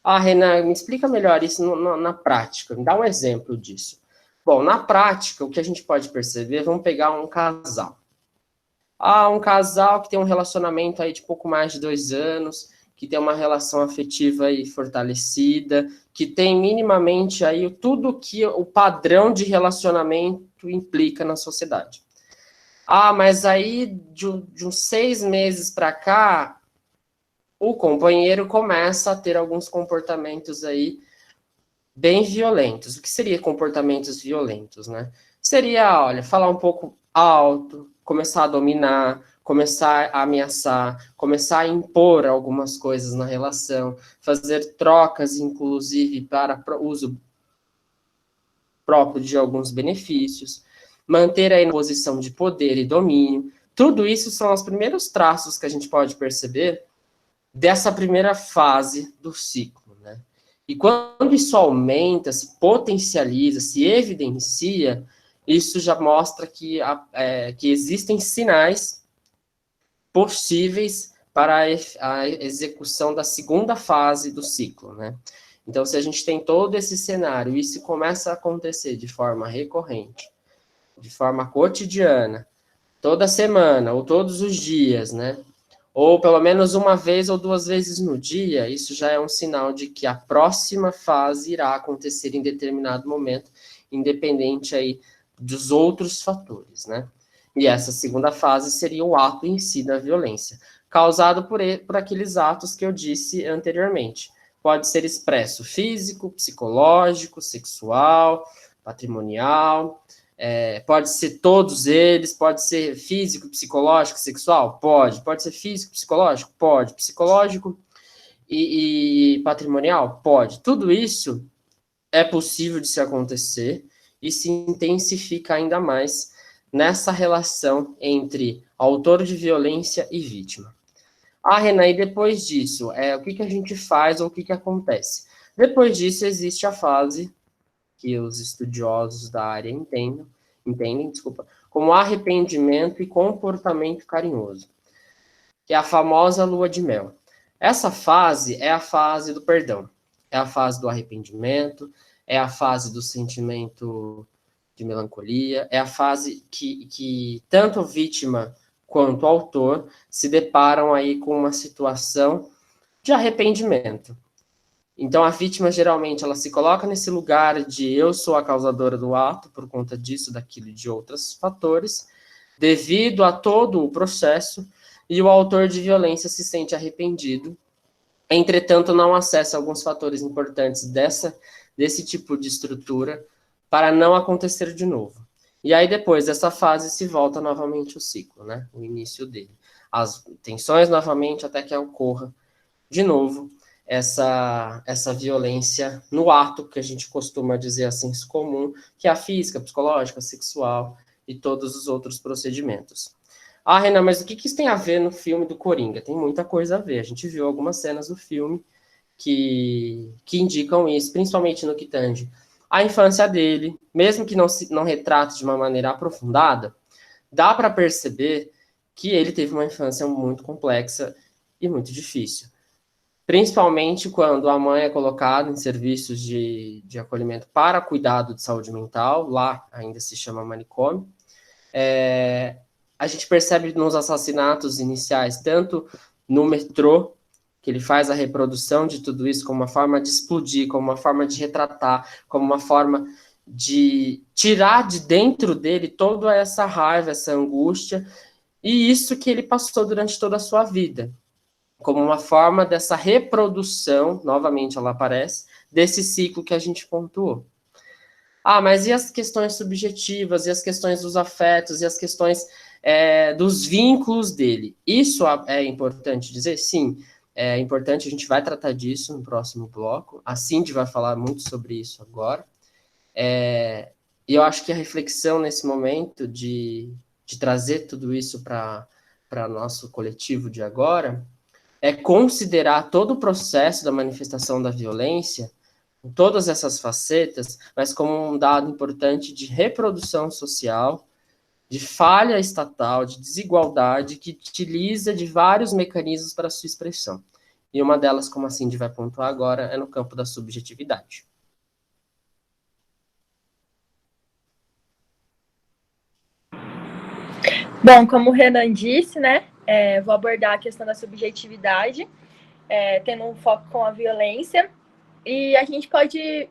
Ah, Renan, me explica melhor isso na prática, me dá um exemplo disso. Bom, na prática, o que a gente pode perceber, vamos pegar um casal. Um casal que tem um relacionamento aí de pouco mais de 2 anos, que tem uma relação afetiva aí fortalecida, que tem minimamente aí tudo que o padrão de relacionamento implica na sociedade. Mas aí de uns 6 meses para cá, o companheiro começa a ter alguns comportamentos aí bem violentos. O que seria comportamentos violentos, né? Seria, falar um pouco alto, começar a dominar, começar a ameaçar, começar a impor algumas coisas na relação, fazer trocas, inclusive, para uso próprio de alguns benefícios, manter aí na posição de poder e domínio. Tudo isso são os primeiros traços que a gente pode perceber dessa primeira fase do ciclo. E quando isso aumenta, se potencializa, se evidencia, isso já mostra que existem sinais possíveis para a execução da segunda fase do ciclo, né? Então, se a gente tem todo esse cenário e isso começa a acontecer de forma recorrente, de forma cotidiana, toda semana ou todos os dias, né? ou pelo menos uma vez ou duas vezes no dia, isso já é um sinal de que a próxima fase irá acontecer em determinado momento, independente aí dos outros fatores, né? E essa segunda fase seria o ato em si da violência, causado por aqueles atos que eu disse anteriormente. Pode ser expresso físico, psicológico, sexual, patrimonial, pode ser todos eles, pode ser físico, psicológico, sexual? Pode ser físico, psicológico? Pode. Psicológico e patrimonial? Pode. Tudo isso é possível de se acontecer e se intensifica ainda mais nessa relação entre autor de violência e vítima. Renan, e depois disso, o que a gente faz ou o que acontece? Depois disso, existe a fase que os estudiosos da área entendem, como arrependimento e comportamento carinhoso, que é a famosa lua de mel. Essa fase é a fase do perdão, é a fase do arrependimento, é a fase do sentimento de melancolia, é a fase que tanto a vítima quanto o autor se deparam aí com uma situação de arrependimento. Então, a vítima, geralmente, ela se coloca nesse lugar de eu sou a causadora do ato, por conta disso, daquilo e de outros fatores, devido a todo o processo, e o autor de violência se sente arrependido, entretanto, não acessa alguns fatores importantes desse tipo de estrutura para não acontecer de novo. E aí, depois dessa fase, se volta novamente o ciclo, né? O início dele. As tensões novamente até que ocorra de novo essa violência no ato, que a gente costuma dizer assim, comum, que é a física, psicológica, sexual e todos os outros procedimentos. Renan, mas o que isso tem a ver no filme do Coringa? Tem muita coisa a ver. A gente viu algumas cenas do filme que indicam isso, principalmente no que tange a infância dele, mesmo que não retrate de uma maneira aprofundada, dá para perceber que ele teve uma infância muito complexa e muito difícil. Principalmente quando a mãe é colocada em serviços de acolhimento para cuidado de saúde mental, lá ainda se chama manicômio. A gente percebe nos assassinatos iniciais, tanto no metrô, que ele faz a reprodução de tudo isso como uma forma de explodir, como uma forma de retratar, como uma forma de tirar de dentro dele toda essa raiva, essa angústia, e isso que ele passou durante toda a sua vida, como uma forma dessa reprodução, novamente ela aparece, desse ciclo que a gente pontuou. Mas e as questões subjetivas, e as questões dos afetos, e as questões dos vínculos dele? Isso é importante dizer? Sim, é importante, a gente vai tratar disso no próximo bloco. A Cindy vai falar muito sobre isso agora. E eu acho que a reflexão nesse momento de trazer tudo isso para nosso coletivo de agora é considerar todo o processo da manifestação da violência, com todas essas facetas, mas como um dado importante de reprodução social, de falha estatal, de desigualdade, que utiliza de vários mecanismos para sua expressão. E uma delas, como a Cindy vai pontuar agora, é no campo da subjetividade. Bom, como o Renan disse, né, vou abordar a questão da subjetividade, tendo um foco com a violência. E a gente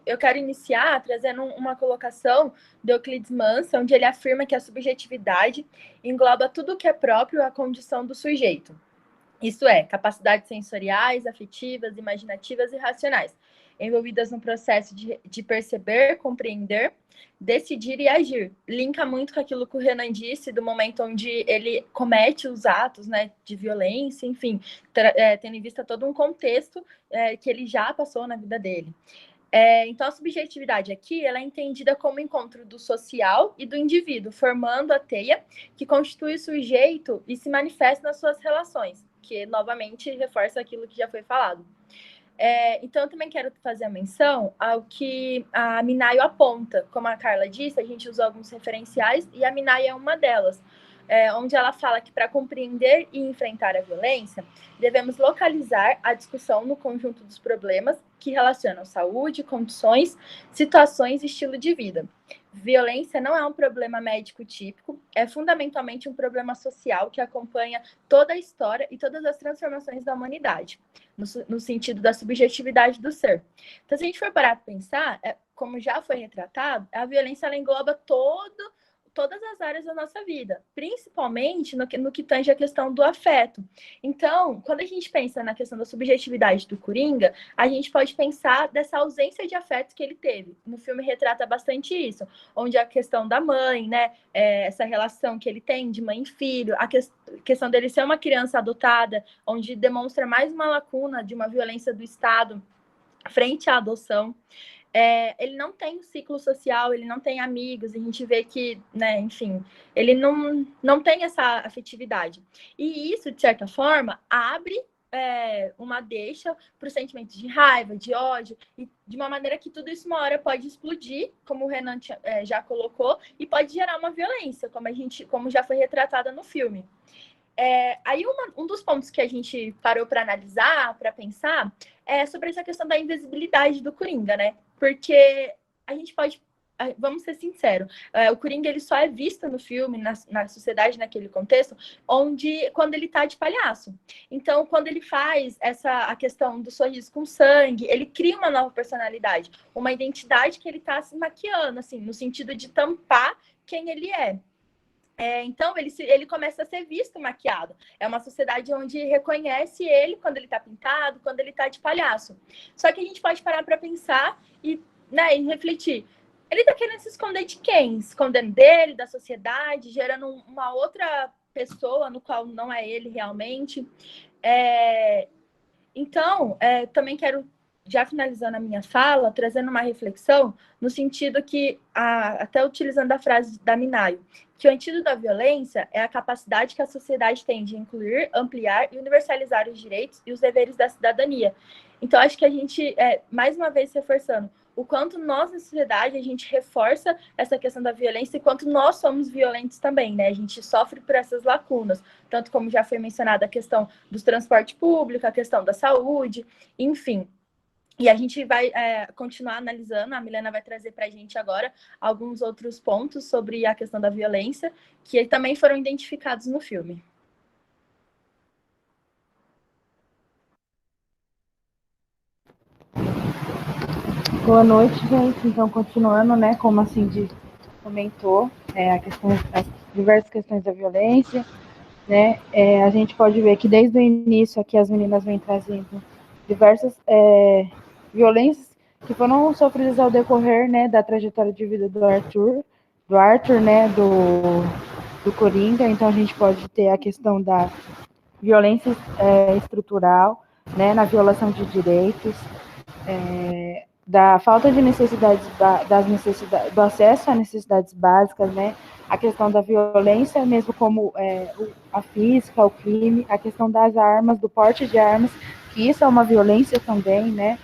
eu quero iniciar trazendo uma colocação de Euclides Mansa, onde ele afirma que a subjetividade engloba tudo o que é próprio à condição do sujeito. Isso é, capacidades sensoriais, afetivas, imaginativas e racionais, envolvidas no processo de perceber, compreender, decidir e agir. Linka muito com aquilo que o Renan disse, do momento onde ele comete os atos, né, de violência, enfim, tendo em vista todo um contexto que ele já passou na vida dele. Então, a subjetividade aqui ela é entendida como encontro do social e do indivíduo, formando a teia que constitui o sujeito e se manifesta nas suas relações, que novamente reforça aquilo que já foi falado. Então, eu também quero fazer a menção ao que a Minayo aponta. Como a Carla disse, a gente usou alguns referenciais e a Minayo é uma delas, onde ela fala que para compreender e enfrentar a violência, devemos localizar a discussão no conjunto dos problemas que relacionam saúde, condições, situações e estilo de vida. Violência não é um problema médico típico, é fundamentalmente um problema social que acompanha toda a história e todas as transformações da humanidade, no sentido da subjetividade do ser. Então, se a gente for parar para pensar, como já foi retratado, a violência ela engloba todas as áreas da nossa vida, principalmente no que tange a questão do afeto. Então, quando a gente pensa na questão da subjetividade do Coringa, a gente pode pensar dessa ausência de afeto que ele teve. No filme retrata bastante isso, onde a questão da mãe, né, essa relação que ele tem de mãe e filho, a questão dele ser uma criança adotada, onde demonstra mais uma lacuna de uma violência do Estado frente à adoção. Ele não tem um ciclo social, ele não tem amigos, a gente vê que, né, enfim, ele não tem essa afetividade. E isso, de certa forma, abre uma deixa para o sentimento de raiva, de ódio, e de uma maneira que tudo isso uma hora pode explodir, como o Renan já colocou, e pode gerar uma violência, como já foi retratada no filme. Aí um dos pontos que a gente parou para analisar, para pensar, é sobre essa questão da invisibilidade do Coringa, né? Porque a gente pode, vamos ser sinceros, o Coringa ele só é visto no filme, na sociedade, naquele contexto, quando ele tá de palhaço. Então, quando ele faz a questão do sorriso com sangue, ele cria uma nova personalidade, uma identidade que ele tá se maquiando, assim, no sentido de tampar quem ele é. Então, ele começa a ser visto maquiado. É uma sociedade onde reconhece ele quando ele está pintado, quando ele está de palhaço. Só que a gente pode parar para pensar e refletir. Ele está querendo se esconder de quem? Se escondendo dele, da sociedade, gerando uma outra pessoa no qual não é ele realmente. Então, também quero, já finalizando a minha fala, trazendo uma reflexão no sentido que, até utilizando a frase da Minayo, que o antídoto da violência é a capacidade que a sociedade tem de incluir, ampliar e universalizar os direitos e os deveres da cidadania. Então, acho que a gente, mais uma vez reforçando, o quanto nós, na sociedade, a gente reforça essa questão da violência e quanto nós somos violentos também, né? A gente sofre por essas lacunas, tanto como já foi mencionada a questão do transporte público, a questão da saúde, enfim. E a gente vai continuar analisando, a Milena vai trazer para a gente agora alguns outros pontos sobre a questão da violência, que também foram identificados no filme. Boa noite, gente. Então, continuando, né, como a Cindy comentou, as diversas questões da violência, né, a gente pode ver que desde o início aqui as meninas vêm trazendo diversas violências que foram sofridas ao decorrer, né, da trajetória de vida do Arthur, né, do Coringa. Então a gente pode ter a questão da violência estrutural, né, na violação de direitos, da falta de necessidades, do acesso a necessidades básicas, né, a questão da violência, mesmo como a física, o crime, a questão das armas, do porte de armas, que isso é uma violência também, né,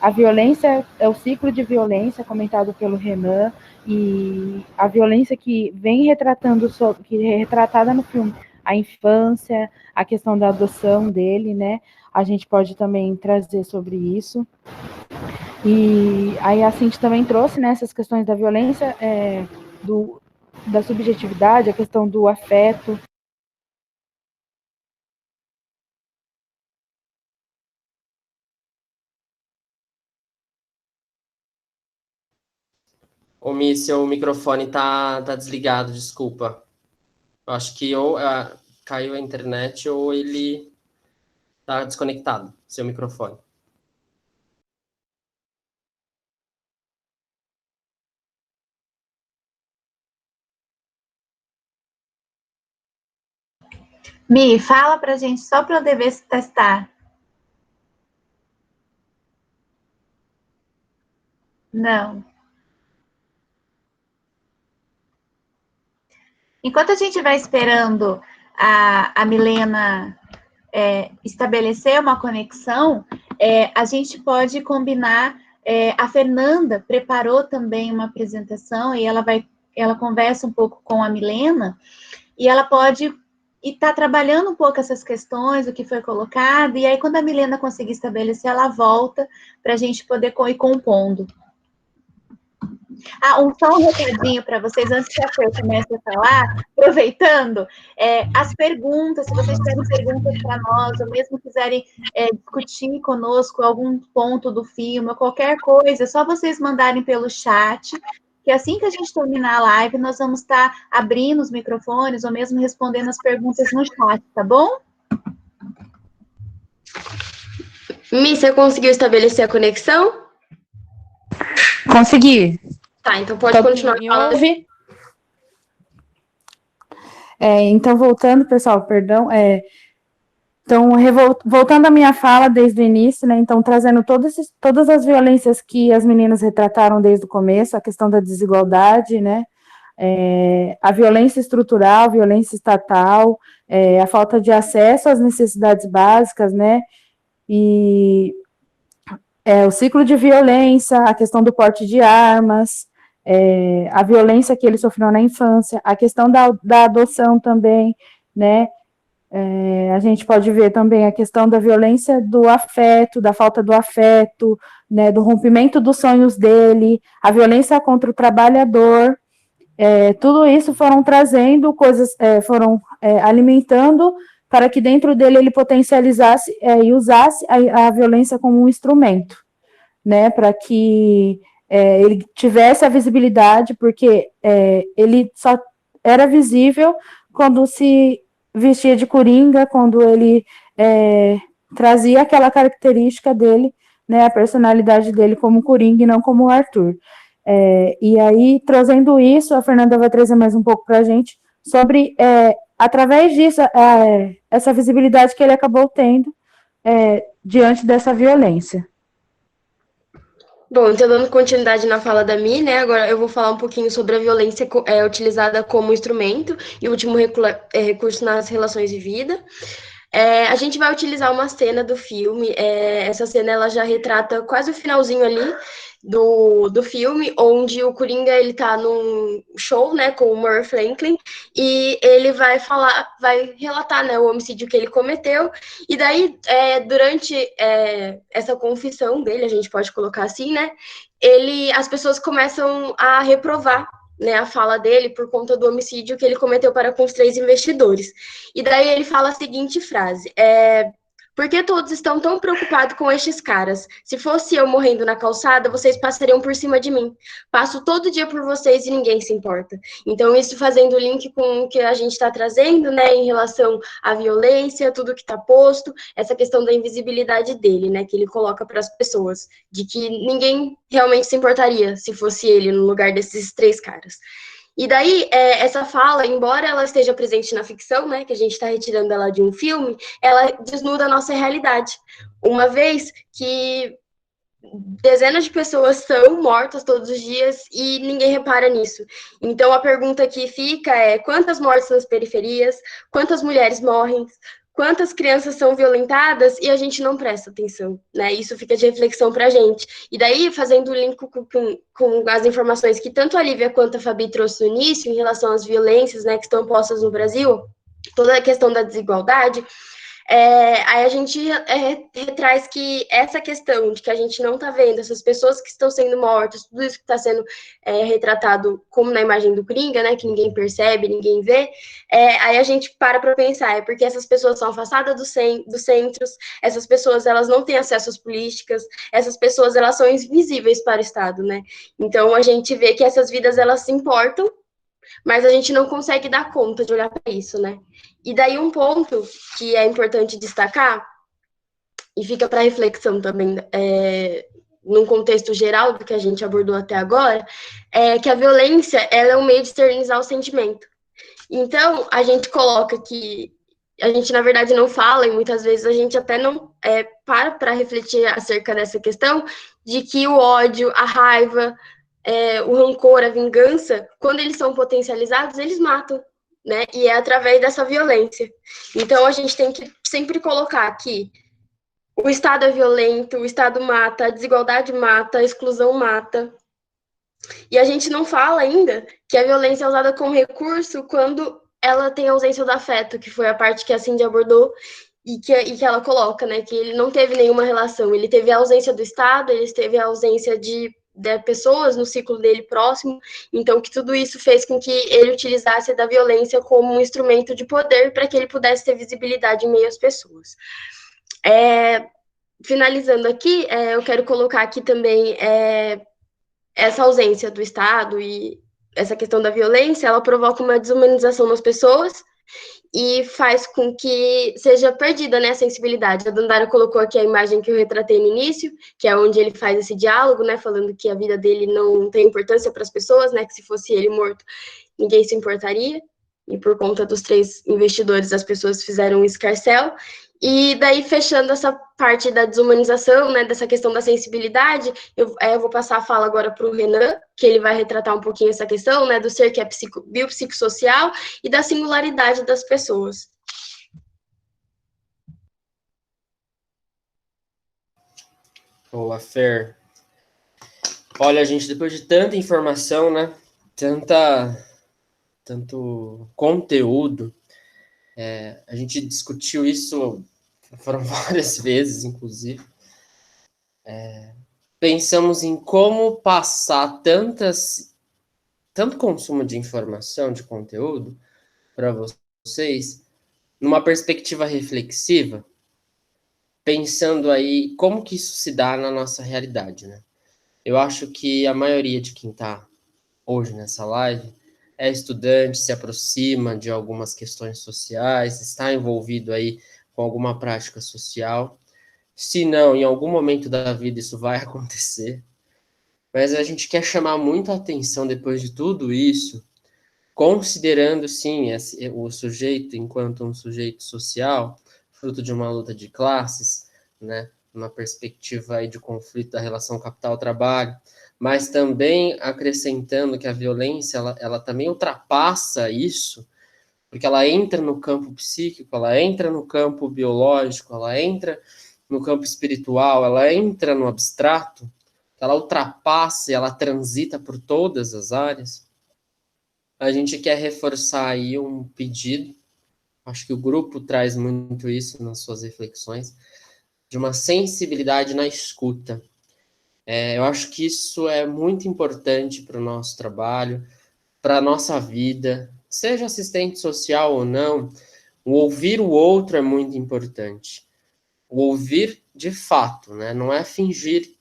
a violência é o ciclo de violência comentado pelo Renan, e a violência que vem que é retratada no filme, a infância, a questão da adoção dele, né, a gente pode também trazer sobre isso. E aí a Cindy também trouxe, né, essas questões da violência, da subjetividade, a questão do afeto. Ô, Mi, seu microfone tá desligado, desculpa. Eu acho que ou caiu a internet ou ele tá desconectado, seu microfone. Mi, fala pra gente só para eu dever se testar. Não. Enquanto a gente vai esperando a Milena estabelecer uma conexão, a gente pode combinar. A Fernanda preparou também uma apresentação e ela vai ela conversa um pouco com a Milena, e ela pode estar trabalhando um pouco essas questões, o que foi colocado, e aí quando a Milena conseguir estabelecer, ela volta para a gente poder ir compondo. Só um recadinho para vocês, antes que a Fer comece a falar, aproveitando, as perguntas, se vocês tiverem perguntas para nós, ou mesmo quiserem discutir conosco algum ponto do filme, ou qualquer coisa, é só vocês mandarem pelo chat, que assim que a gente terminar a live, nós vamos estar abrindo os microfones, ou mesmo respondendo as perguntas no chat, tá bom? Mi, você conseguiu estabelecer a conexão? Consegui. Tá, então pode continuar. Me ouve? Então, voltando, pessoal, perdão. Então, voltando à minha fala desde o início, né? Então, trazendo todas as violências que as meninas retrataram desde o começo, a questão da desigualdade, né? A violência estrutural, a violência estatal, a falta de acesso às necessidades básicas, né? E o ciclo de violência, a questão do porte de armas, a violência que ele sofreu na infância, a questão da adoção também, né? A gente pode ver também a questão da violência do afeto, da falta do afeto, né? Do rompimento dos sonhos dele, a violência contra o trabalhador. Tudo isso foram trazendo coisas, foram alimentando para que dentro dele ele potencializasse e usasse a violência como um instrumento, né, para que ele tivesse a visibilidade, porque ele só era visível quando se vestia de coringa, quando ele trazia aquela característica dele, né, a personalidade dele como coringa e não como o Arthur. E aí, trazendo isso, a Fernanda vai trazer mais um pouco para a gente sobre, através disso, essa visibilidade que ele acabou tendo diante dessa violência. Bom, então dando continuidade na fala da Mi, né, agora eu vou falar um pouquinho sobre a violência utilizada como instrumento e o último recurso nas relações de vida. A gente vai utilizar uma cena do filme, essa cena ela já retrata quase o finalzinho ali do filme, onde o Coringa ele tá num show, né, com o Murray Franklin, e ele vai relatar, né, o homicídio que ele cometeu, e daí, durante essa confissão dele, a gente pode colocar assim, né, as pessoas começam a reprovar, né, a fala dele por conta do homicídio que ele cometeu para com os 3 investidores. E daí ele fala a seguinte frase, por que todos estão tão preocupados com estes caras? Se fosse eu morrendo na calçada, vocês passariam por cima de mim. Passo todo dia por vocês e ninguém se importa. Então, isso fazendo o link com o que a gente está trazendo, né, em relação à violência, tudo que está posto, essa questão da invisibilidade dele, né, que ele coloca para as pessoas, de que ninguém realmente se importaria se fosse ele no lugar desses 3 caras. E daí, essa fala, embora ela esteja presente na ficção, né, que a gente está retirando ela de um filme, ela desnuda a nossa realidade. Uma vez que dezenas de pessoas são mortas todos os dias e ninguém repara nisso. Então, a pergunta que fica é: quantas mortes nas periferias? Quantas mulheres morrem? Quantas crianças são violentadas e a gente não presta atenção, né? Isso fica de reflexão para a gente. E daí, fazendo o link com as informações que tanto a Lívia quanto a Fabi trouxe no início, em relação às violências, né, que estão postas no Brasil, toda a questão da desigualdade, aí a gente retraz que essa questão de que a gente não está vendo essas pessoas que estão sendo mortas, tudo isso que está sendo retratado como na imagem do Coringa, né, que ninguém percebe, ninguém vê, aí a gente para pensar, porque essas pessoas são afastadas dos centros, essas pessoas elas não têm acesso às políticas, essas pessoas elas são invisíveis para o Estado, né? Então a gente vê que essas vidas elas se importam, mas a gente não consegue dar conta de olhar para isso, né? E daí um ponto que é importante destacar, e fica para reflexão também, num contexto geral do que a gente abordou até agora, é que a violência ela é um meio de externizar o sentimento. Então, a gente coloca que a gente, na verdade, não fala, e muitas vezes a gente até não para refletir acerca dessa questão, de que o ódio, a raiva, o rancor, a vingança, quando eles são potencializados, eles matam, né? E é através dessa violência. Então, a gente tem que sempre colocar que o Estado é violento, o Estado mata, a desigualdade mata, a exclusão mata. E a gente não fala ainda que a violência é usada como recurso quando ela tem ausência do afeto, que foi a parte que a Cindy abordou e que ela coloca, né? Que ele não teve nenhuma relação. Ele teve a ausência do Estado, ele teve a ausência de pessoas no ciclo dele próximo. Então, que tudo isso fez com que ele utilizasse da violência como um instrumento de poder para que ele pudesse ter visibilidade em meio às pessoas. Finalizando aqui, eu quero colocar aqui também essa ausência do Estado e essa questão da violência, ela provoca uma desumanização nas pessoas e faz com que seja perdida, né, a sensibilidade. A Dandara colocou aqui a imagem que eu retratei no início, que é onde ele faz esse diálogo, né, falando que a vida dele não tem importância para as pessoas, né, que se fosse ele morto, ninguém se importaria, e por conta dos 3 investidores, as pessoas fizeram um escarcéu. E daí, fechando essa parte da desumanização, né, dessa questão da sensibilidade, eu vou passar a fala agora para o Renan, que ele vai retratar um pouquinho essa questão, né, do ser que é biopsicossocial e da singularidade das pessoas. Boa, Fer. Olha, gente, depois de tanta informação, né, tanto conteúdo, a gente discutiu isso, foram várias vezes, inclusive. Pensamos em como passar tanto consumo de informação, de conteúdo, para vocês, numa perspectiva reflexiva, pensando aí como que isso se dá na nossa realidade, né? Eu acho que a maioria de quem está hoje nessa live é estudante, se aproxima de algumas questões sociais, está envolvido aí com alguma prática social. Se não, em algum momento da vida isso vai acontecer. Mas a gente quer chamar muito a atenção depois de tudo isso, considerando, sim, o sujeito enquanto um sujeito social, fruto de uma luta de classes, né, uma perspectiva aí de conflito da relação capital-trabalho, mas também acrescentando que a violência, ela também ultrapassa isso, porque ela entra no campo psíquico, ela entra no campo biológico, ela entra no campo espiritual, ela entra no abstrato, ela ultrapassa e ela transita por todas as áreas. A gente quer reforçar aí um pedido, acho que o grupo traz muito isso nas suas reflexões, de uma sensibilidade na escuta. Eu acho que isso é muito importante para o nosso trabalho, para a nossa vida, seja assistente social ou não, o ouvir o outro é muito importante. O ouvir de fato, né? Não é fingir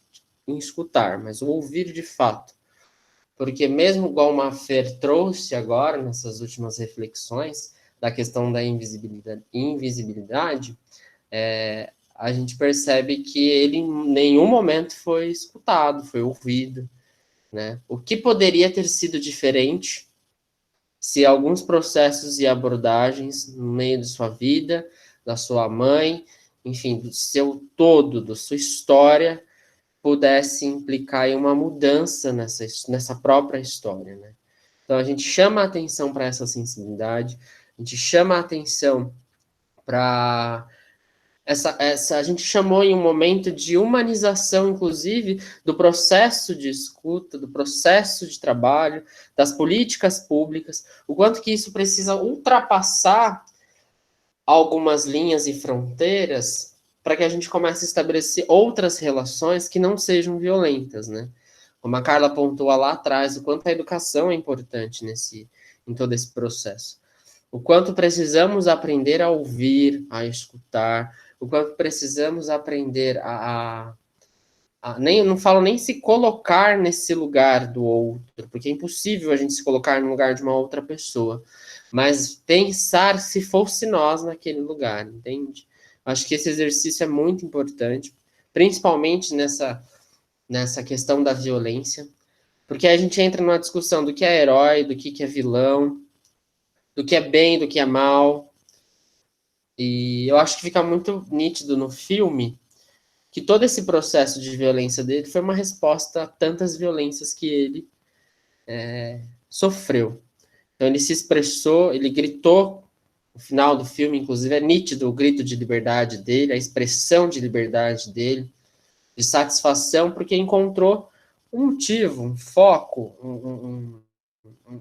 em escutar, mas o ouvir de fato. Porque mesmo igual uma Fer trouxe agora, nessas últimas reflexões, da questão da invisibilidade, a gente percebe que ele em nenhum momento foi escutado, foi ouvido, né? O que poderia ter sido diferente se alguns processos e abordagens no meio de sua vida, da sua mãe, enfim, do seu todo, da sua história, pudesse implicar em uma mudança nessa própria história, né? Então, a gente chama a atenção para essa sensibilidade, a gente chama a atenção para a gente chamou em um momento de humanização, inclusive, do processo de escuta, do processo de trabalho, das políticas públicas, o quanto que isso precisa ultrapassar algumas linhas e fronteiras para que a gente comece a estabelecer outras relações que não sejam violentas, né? Como a Carla pontuou lá atrás, o quanto a educação é importante em todo esse processo. O quanto precisamos aprender a ouvir, a escutar, o quanto precisamos aprender não falo nem se colocar nesse lugar do outro, porque é impossível a gente se colocar no lugar de uma outra pessoa, mas pensar se fosse nós naquele lugar, entende? Acho que esse exercício é muito importante, principalmente nessa questão da violência, porque a gente entra numa discussão do que é herói, do que é vilão, do que é bem, do que é mal. E eu acho que fica muito nítido no filme que todo esse processo de violência dele foi uma resposta a tantas violências que ele sofreu. Então ele se expressou, ele gritou, no final do filme, inclusive, é nítido o grito de liberdade dele, a expressão de liberdade dele, de satisfação, porque encontrou um motivo, um foco, um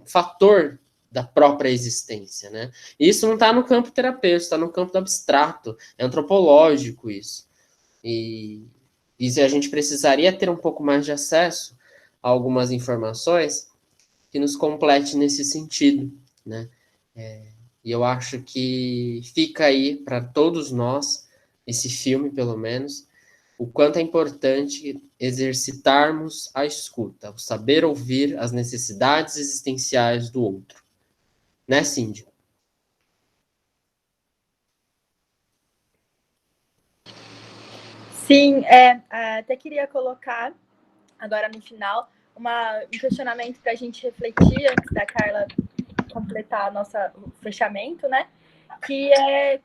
fator da própria existência, né? E isso não está no campo terapêutico, está no campo do abstrato, é antropológico isso. E a gente precisaria ter um pouco mais de acesso a algumas informações que nos complete nesse sentido, né? E eu acho que fica aí para todos nós, esse filme, pelo menos, o quanto é importante exercitarmos a escuta, o saber ouvir as necessidades existenciais do outro. Né, Cindy? Sim, até queria colocar, agora no final, um questionamento para a gente refletir, antes da Carla completar o fechamento, né? Que é,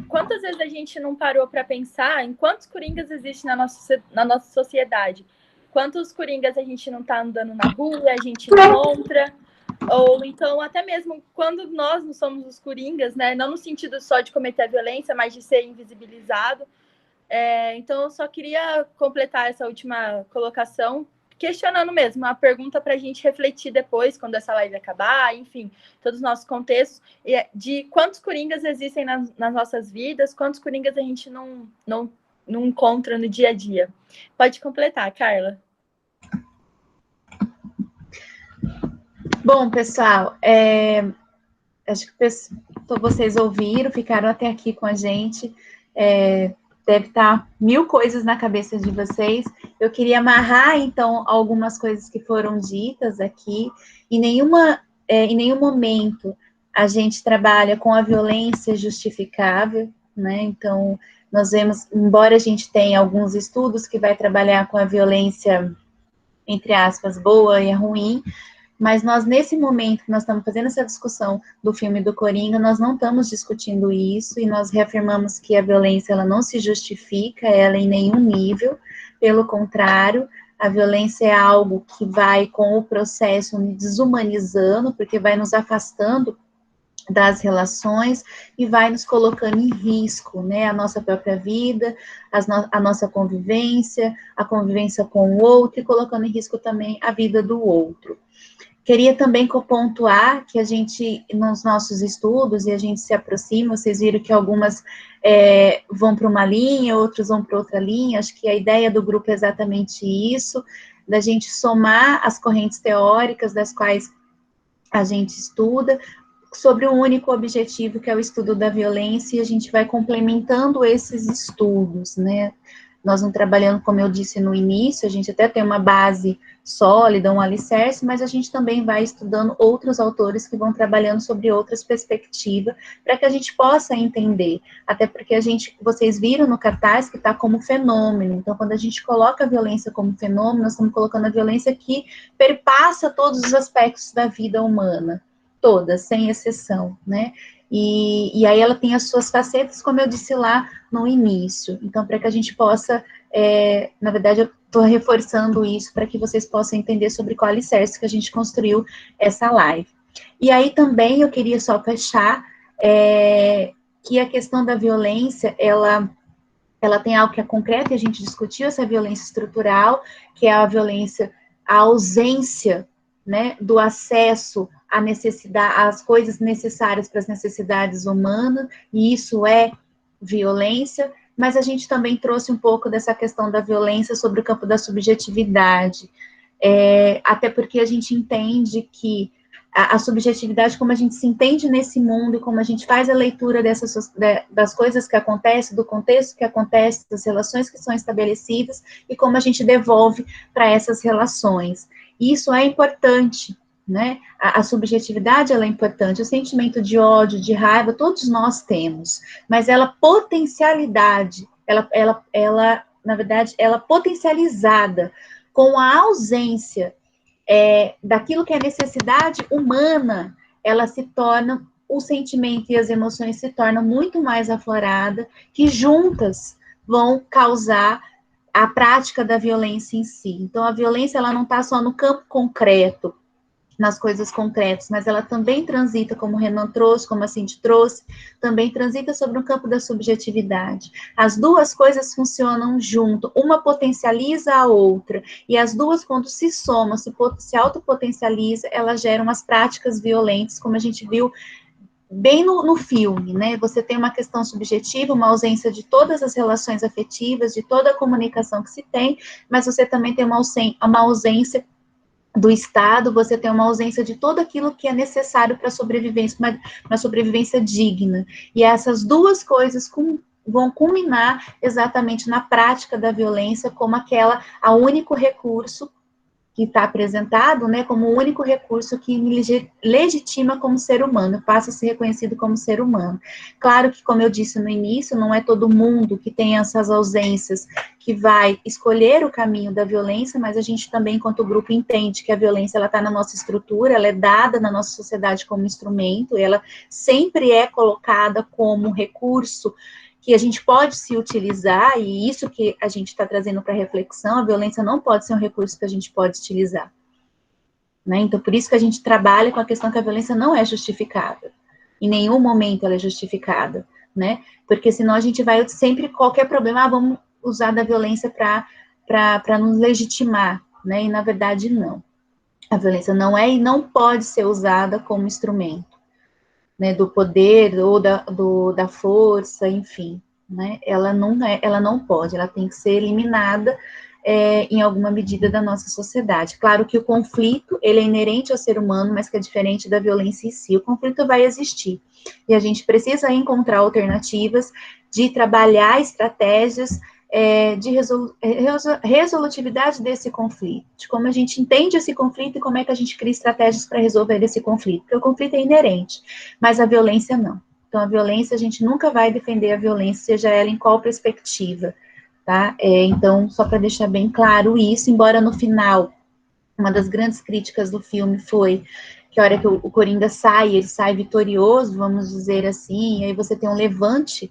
quantas vezes a gente não parou para pensar em quantos coringas existem na nossa sociedade? Quantos coringas a gente não está andando na rua, a gente encontra? Ou então, até mesmo quando nós não somos os coringas, né? Não no sentido só de cometer a violência, mas de ser invisibilizado. Então, eu só queria completar essa última colocação, questionando mesmo, uma pergunta para a gente refletir depois, quando essa live acabar, enfim, todos os nossos contextos, de quantos coringas existem nas nossas vidas, quantos coringas a gente não encontra no dia a dia. Pode completar, Carla. Bom, pessoal, acho que vocês ouviram, ficaram até aqui com a gente. Deve estar 1000 coisas na cabeça de vocês. Eu queria amarrar, então, algumas coisas que foram ditas aqui. Em nenhum momento a gente trabalha com a violência justificável, né? Então, nós vemos, embora a gente tenha alguns estudos que vai trabalhar com a violência, entre aspas, boa e ruim, mas nós, nesse momento que nós estamos fazendo essa discussão do filme do Coringa, nós não estamos discutindo isso, e nós reafirmamos que a violência, ela não se justifica, ela em nenhum nível, pelo contrário, a violência é algo que vai, com o processo, desumanizando, porque vai nos afastando das relações e vai nos colocando em risco, né, a nossa própria vida, a nossa convivência, a convivência com o outro, e colocando em risco também a vida do outro. Queria também pontuar que a gente, nos nossos estudos, e a gente se aproxima, vocês viram que algumas vão para uma linha, outros vão para outra linha, acho que a ideia do grupo é exatamente isso, da gente somar as correntes teóricas das quais a gente estuda, sobre um único objetivo, que é o estudo da violência, e a gente vai complementando esses estudos, né? Nós não trabalhamos, como eu disse no início, a gente até tem uma base sólida, um alicerce, mas a gente também vai estudando outros autores que vão trabalhando sobre outras perspectivas, para que a gente possa entender, até porque vocês viram no cartaz que está como fenômeno, então quando a gente coloca a violência como fenômeno, nós estamos colocando a violência que perpassa todos os aspectos da vida humana, todas, sem exceção, né? E aí ela tem as suas facetas, como eu disse lá no início. Então, para que a gente possa, na verdade, eu estou reforçando isso para que vocês possam entender sobre qual alicerce que a gente construiu essa live. E aí também eu queria só fechar que a questão da violência, ela tem algo que é concreto, e a gente discutiu essa violência estrutural, que é a violência, a ausência, né, do acesso à necessidade, às coisas necessárias para as necessidades humanas, e isso é violência, mas a gente também trouxe um pouco dessa questão da violência sobre o campo da subjetividade, até porque a gente entende que a subjetividade, como a gente se entende nesse mundo, e como a gente faz a leitura das coisas que acontecem, do contexto que acontece, das relações que são estabelecidas, e como a gente devolve para essas relações. Isso é importante, né? A subjetividade, ela é importante, o sentimento de ódio, de raiva, todos nós temos, mas ela potencialidade, na verdade, ela potencializada com a ausência daquilo que é necessidade humana, ela se torna, o sentimento e as emoções se tornam muito mais afloradas, que juntas vão causar a prática da violência em si. Então, a violência, ela não está só no campo concreto nas coisas concretas, mas ela também transita, como o Renan trouxe, como a Cindy trouxe, também transita sobre o campo da subjetividade. As duas coisas funcionam junto, uma potencializa a outra, e as duas, quando se somam, se autopotencializa, elas geram as práticas violentas, como a gente viu bem no filme, né? Você tem uma questão subjetiva, uma ausência de todas as relações afetivas, de toda a comunicação que se tem, mas você também tem uma ausência do Estado, você tem uma ausência de tudo aquilo que é necessário para a sobrevivência, uma sobrevivência digna. E essas duas coisas vão culminar exatamente na prática da violência como a único recurso que está apresentado, né, como o único recurso que me legitima como ser humano, passa a ser reconhecido como ser humano. Claro que, como eu disse no início, não é todo mundo que tem essas ausências que vai escolher o caminho da violência, mas a gente também, enquanto grupo, entende que a violência, ela está na nossa estrutura, ela é dada na nossa sociedade como instrumento, ela sempre é colocada como recurso que a gente pode se utilizar, e isso que a gente está trazendo para reflexão, a violência não pode ser um recurso que a gente pode utilizar. Né? Então, por isso que a gente trabalha com a questão que a violência não é justificada. Em nenhum momento ela é justificada, né? Porque senão a gente vai sempre, qualquer problema, vamos usar da violência para nos legitimar, né? E na verdade, não. A violência não é e não pode ser usada como instrumento. Né, do poder ou da força, enfim, né, ela não pode, ela tem que ser eliminada em alguma medida da nossa sociedade. Claro que o conflito, ele é inerente ao ser humano, mas que é diferente da violência em si. O conflito vai existir, e a gente precisa encontrar alternativas de trabalhar estratégias de resolutividade desse conflito, de como a gente entende esse conflito e como é que a gente cria estratégias para resolver esse conflito, porque o conflito é inerente, mas a violência não. Então, a violência, a gente nunca vai defender a violência, seja ela em qual perspectiva, tá? Então, só para deixar bem claro isso, embora no final, uma das grandes críticas do filme foi que a hora que o Coringa sai, ele sai vitorioso, vamos dizer assim, e aí você tem um levante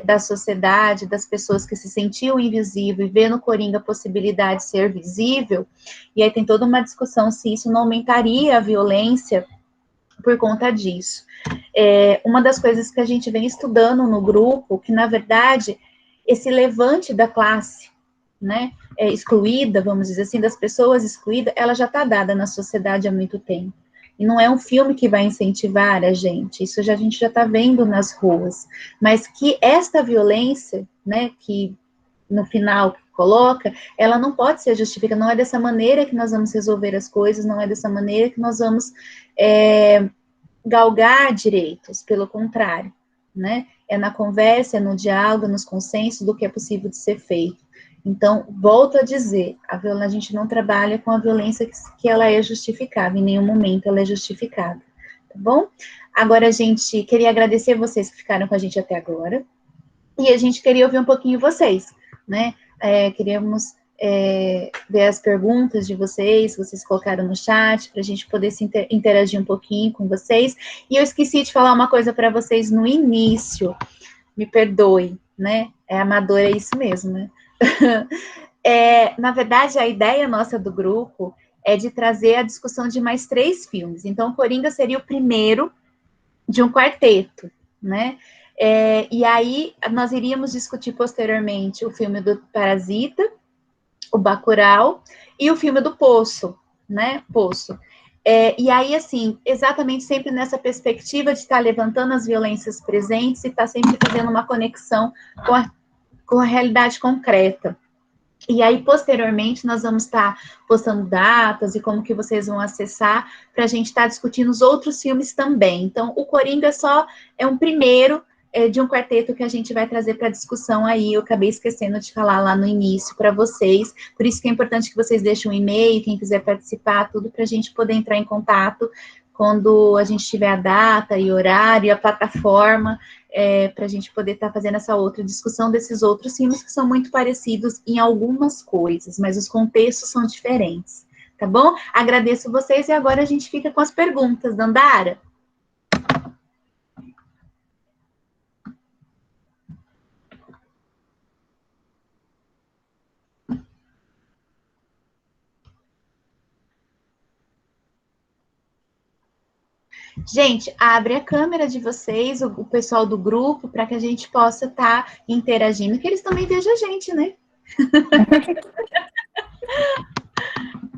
da sociedade, das pessoas que se sentiam invisível e vê no Coringa a possibilidade de ser visível, e aí tem toda uma discussão se isso não aumentaria a violência por conta disso. Uma das coisas que a gente vem estudando no grupo, que na verdade, esse levante da classe, né, excluída, vamos dizer assim, das pessoas excluídas, ela já está dada na sociedade há muito tempo. E não é um filme que vai incentivar a gente, isso a gente já está vendo nas ruas. Mas que esta violência, né, que no final coloca, ela não pode ser justificada, não é dessa maneira que nós vamos resolver as coisas, não é dessa maneira que nós vamos galgar direitos, pelo contrário, né? É na conversa, é no diálogo, nos consensos do que é possível de ser feito. Então, volto a dizer, a gente não trabalha com a violência que ela é justificada, em nenhum momento ela é justificada, tá bom? Agora, a gente queria agradecer vocês que ficaram com a gente até agora, e a gente queria ouvir um pouquinho vocês, né? Queríamos ver as perguntas de vocês, vocês colocaram no chat, para a gente poder se interagir um pouquinho com vocês, e eu esqueci de falar uma coisa para vocês no início, me perdoe, né? Amador é isso mesmo, né? Na verdade, a ideia nossa do grupo é de trazer a discussão de mais 3 filmes. Então, Coringa seria o primeiro de um quarteto, né? E aí, nós iríamos discutir posteriormente o filme do Parasita, o Bacurau e o filme do Poço, né? Poço. E aí, assim, exatamente sempre nessa perspectiva de estar levantando as violências presentes e estar sempre fazendo uma conexão com a realidade concreta. E aí, posteriormente, nós vamos estar postando datas e como que vocês vão acessar para a gente estar discutindo os outros filmes também. Então, o Coringa é um primeiro de um quarteto que a gente vai trazer para discussão aí. Eu acabei esquecendo de falar lá no início para vocês. Por isso que é importante que vocês deixem um e-mail, quem quiser participar, tudo para a gente poder entrar em contato quando a gente tiver a data e horário, e a plataforma, para a gente poder estar fazendo essa outra discussão desses outros filmes que são muito parecidos em algumas coisas, mas os contextos são diferentes, tá bom? Agradeço vocês e agora a gente fica com as perguntas, Dandara. Gente, abre a câmera de vocês, o pessoal do grupo, para que a gente possa estar interagindo, que eles também vejam a gente, né?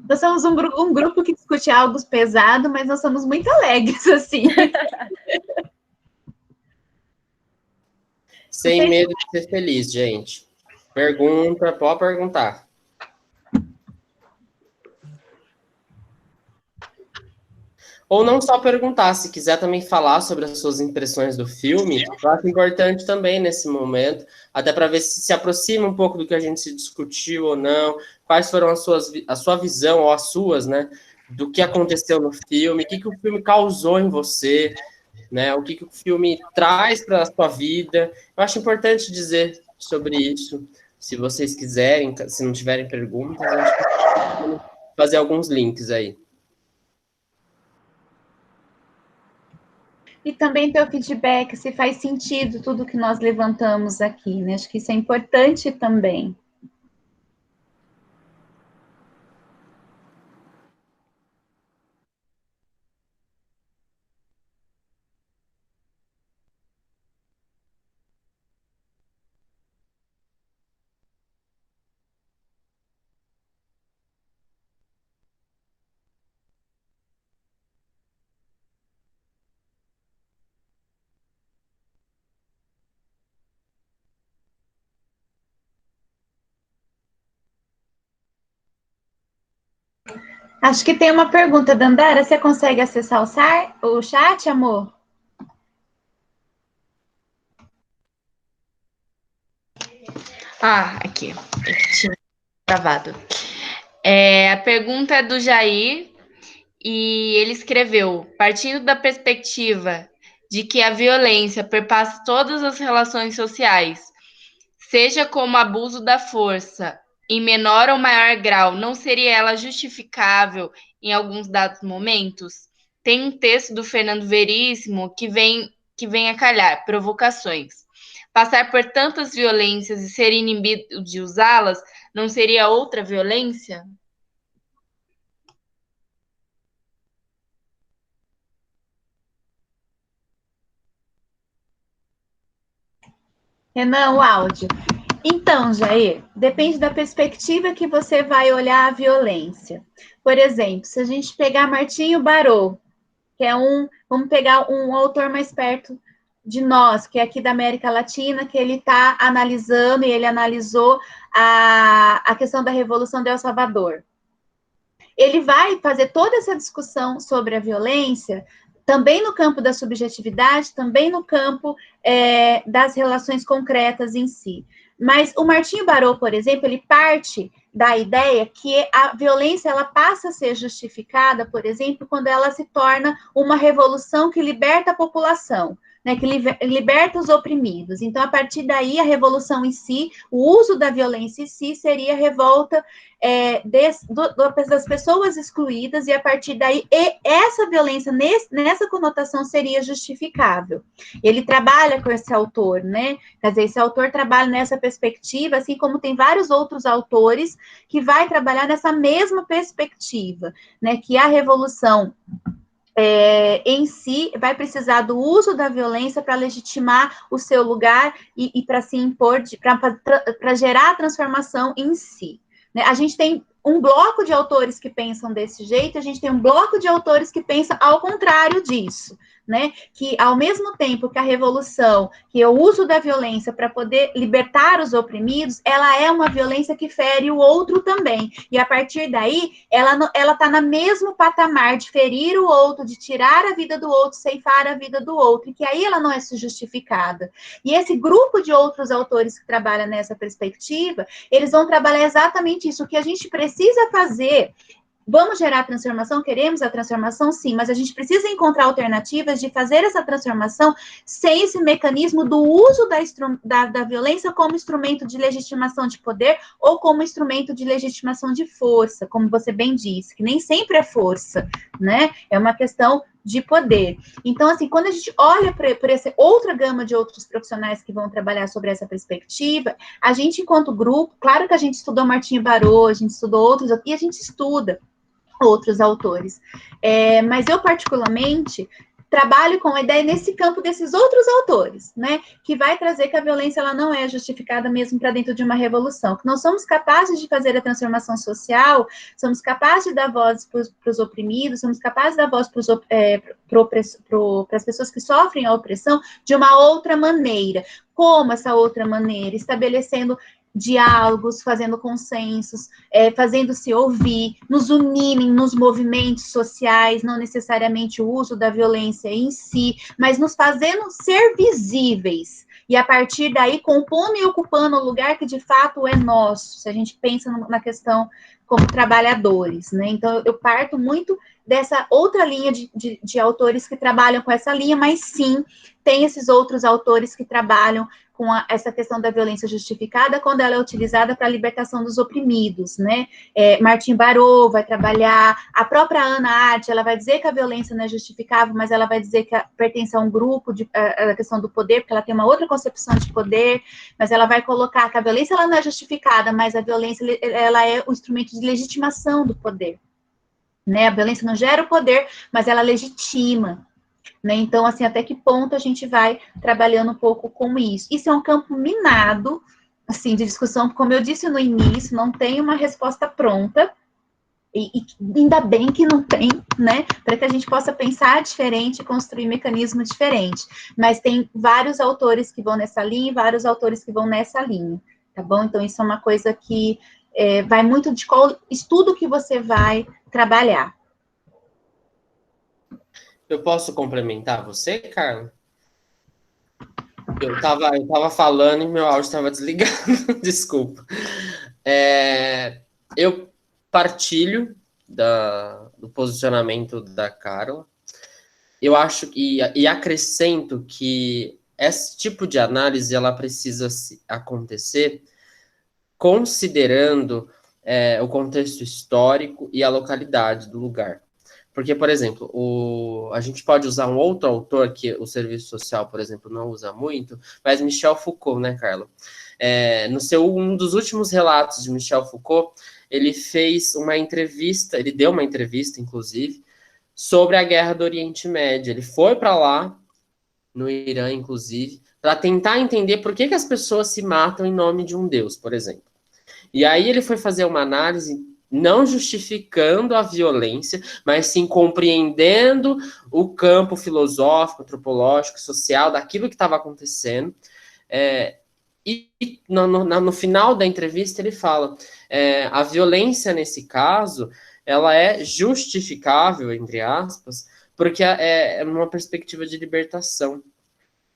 Nós somos um grupo que discute algo pesado, mas nós somos muito alegres, assim. Sem medo de ser feliz, gente. Pergunta, pode perguntar. Ou não só perguntar, se quiser também falar sobre as suas impressões do filme, eu acho importante também nesse momento, até para ver se aproxima um pouco do que a gente se discutiu ou não, quais foram a sua visão, ou as suas, né, do que aconteceu no filme, o que o filme causou em você, né, o que o filme traz para a sua vida. Eu acho importante dizer sobre isso, se vocês quiserem, se não tiverem perguntas, eu acho que vamos fazer alguns links aí. E também ter o feedback, se faz sentido tudo que nós levantamos aqui, né? Acho que isso é importante também. Acho que tem uma pergunta, Dandara, você consegue acessar o chat, amor? Ah, aqui. Eu tinha gravado. A pergunta é do Jair, e ele escreveu: partindo da perspectiva de que a violência perpassa todas as relações sociais, seja como abuso da força, em menor ou maior grau, não seria ela justificável em alguns dados momentos? Tem um texto do Fernando Veríssimo que vem a calhar, provocações. Passar por tantas violências e ser inibido de usá-las, não seria outra violência? Renan, o áudio. Então, Jair, depende da perspectiva que você vai olhar a violência. Por exemplo, se a gente pegar Martinho Barô, que é vamos pegar um autor mais perto de nós, que é aqui da América Latina, que ele está analisando, e ele analisou a questão da Revolução de El Salvador. Ele vai fazer toda essa discussão sobre a violência, também no campo da subjetividade, também no campo das relações concretas em si. Mas o Martinho Barô, por exemplo, ele parte da ideia que a violência ela passa a ser justificada, por exemplo, quando ela se torna uma revolução que liberta a população, né, que liberta os oprimidos. Então, a partir daí, a revolução em si, o uso da violência em si, seria a revolta das pessoas excluídas, e a partir daí, essa violência, nessa conotação, seria justificável. Ele trabalha com esse autor, né? Quer dizer, esse autor trabalha nessa perspectiva, assim como tem vários outros autores que vai trabalhar nessa mesma perspectiva, né? Que a revolução em si vai precisar do uso da violência para legitimar o seu lugar e para se impor, para gerar a transformação em si. Né? A gente tem um bloco de autores que pensam desse jeito, a gente tem um bloco de autores que pensam ao contrário disso, né? Que ao mesmo tempo que a revolução, que é o uso da violência para poder libertar os oprimidos, ela é uma violência que fere o outro também. E a partir daí, ela está no mesmo patamar de ferir o outro, de tirar a vida do outro, ceifar a vida do outro, e que aí ela não é justificada. E esse grupo de outros autores que trabalham nessa perspectiva, eles vão trabalhar exatamente isso. O que a gente precisa fazer. Vamos gerar transformação? Queremos a transformação? Sim, mas a gente precisa encontrar alternativas de fazer essa transformação sem esse mecanismo do uso da violência como instrumento de legitimação de poder ou como instrumento de legitimação de força, como você bem disse, que nem sempre é força, né? É uma questão de poder. Então, assim, quando a gente olha para essa outra gama de outros profissionais que vão trabalhar sobre essa perspectiva, a gente, enquanto grupo, claro que a gente estudou Martinho Barô, a gente estudou outros, e a gente estuda outros autores. Mas eu, particularmente, trabalho com a ideia nesse campo desses outros autores, né, que vai trazer que a violência ela não é justificada mesmo para dentro de uma revolução, que nós somos capazes de fazer a transformação social, somos capazes de dar voz para os oprimidos, somos capazes de dar voz para as pessoas que sofrem a opressão de uma outra maneira. Como essa outra maneira? Estabelecendo diálogos, fazendo consensos, fazendo-se ouvir, nos unirem nos movimentos sociais, não necessariamente o uso da violência em si, mas nos fazendo ser visíveis, e a partir daí compondo e ocupando o lugar que de fato é nosso, se a gente pensa na questão como trabalhadores, né? Então, eu parto muito dessa outra linha de autores que trabalham com essa linha, mas sim, tem esses outros autores que trabalham com essa questão da violência justificada quando ela é utilizada para a libertação dos oprimidos, né? Martin Barot vai trabalhar, a própria Ana Art, ela vai dizer que a violência não é justificável, mas ela vai dizer que pertence a um grupo, a questão do poder, porque ela tem uma outra concepção de poder, mas ela vai colocar que a violência ela não é justificada, mas a violência ela é o instrumento de legitimação do poder, né? A violência não gera o poder, mas ela legitima, né? Então, assim, até que ponto a gente vai trabalhando um pouco com isso? Isso é um campo minado, assim, de discussão, como eu disse no início, não tem uma resposta pronta, e ainda bem que não tem, né? Para que a gente possa pensar diferente e construir mecanismo diferente. Mas tem vários autores que vão nessa linha e vários autores que vão nessa linha, tá bom? Então, isso é uma coisa que vai muito de qual estudo que você vai trabalhar. Eu posso complementar você, Carla? Eu tava falando e meu áudio estava desligado, desculpa. Eu partilho do posicionamento da Carla. Eu acho e acrescento que esse tipo de análise ela precisa acontecer considerando o contexto histórico e a localidade do lugar. Porque, por exemplo, a gente pode usar um outro autor que o serviço social, por exemplo, não usa muito, mas Michel Foucault, né, Carla? Um dos últimos relatos de Michel Foucault, ele fez uma entrevista, ele deu uma entrevista, inclusive, sobre a Guerra do Oriente Médio. Ele foi para lá, no Irã, inclusive, para tentar entender por que as pessoas se matam em nome de um Deus, por exemplo. E aí ele foi fazer uma análise não justificando a violência, mas sim compreendendo o campo filosófico, antropológico, social daquilo que estava acontecendo. E no final da entrevista ele fala, a violência nesse caso, ela é justificável, entre aspas, porque é uma perspectiva de libertação.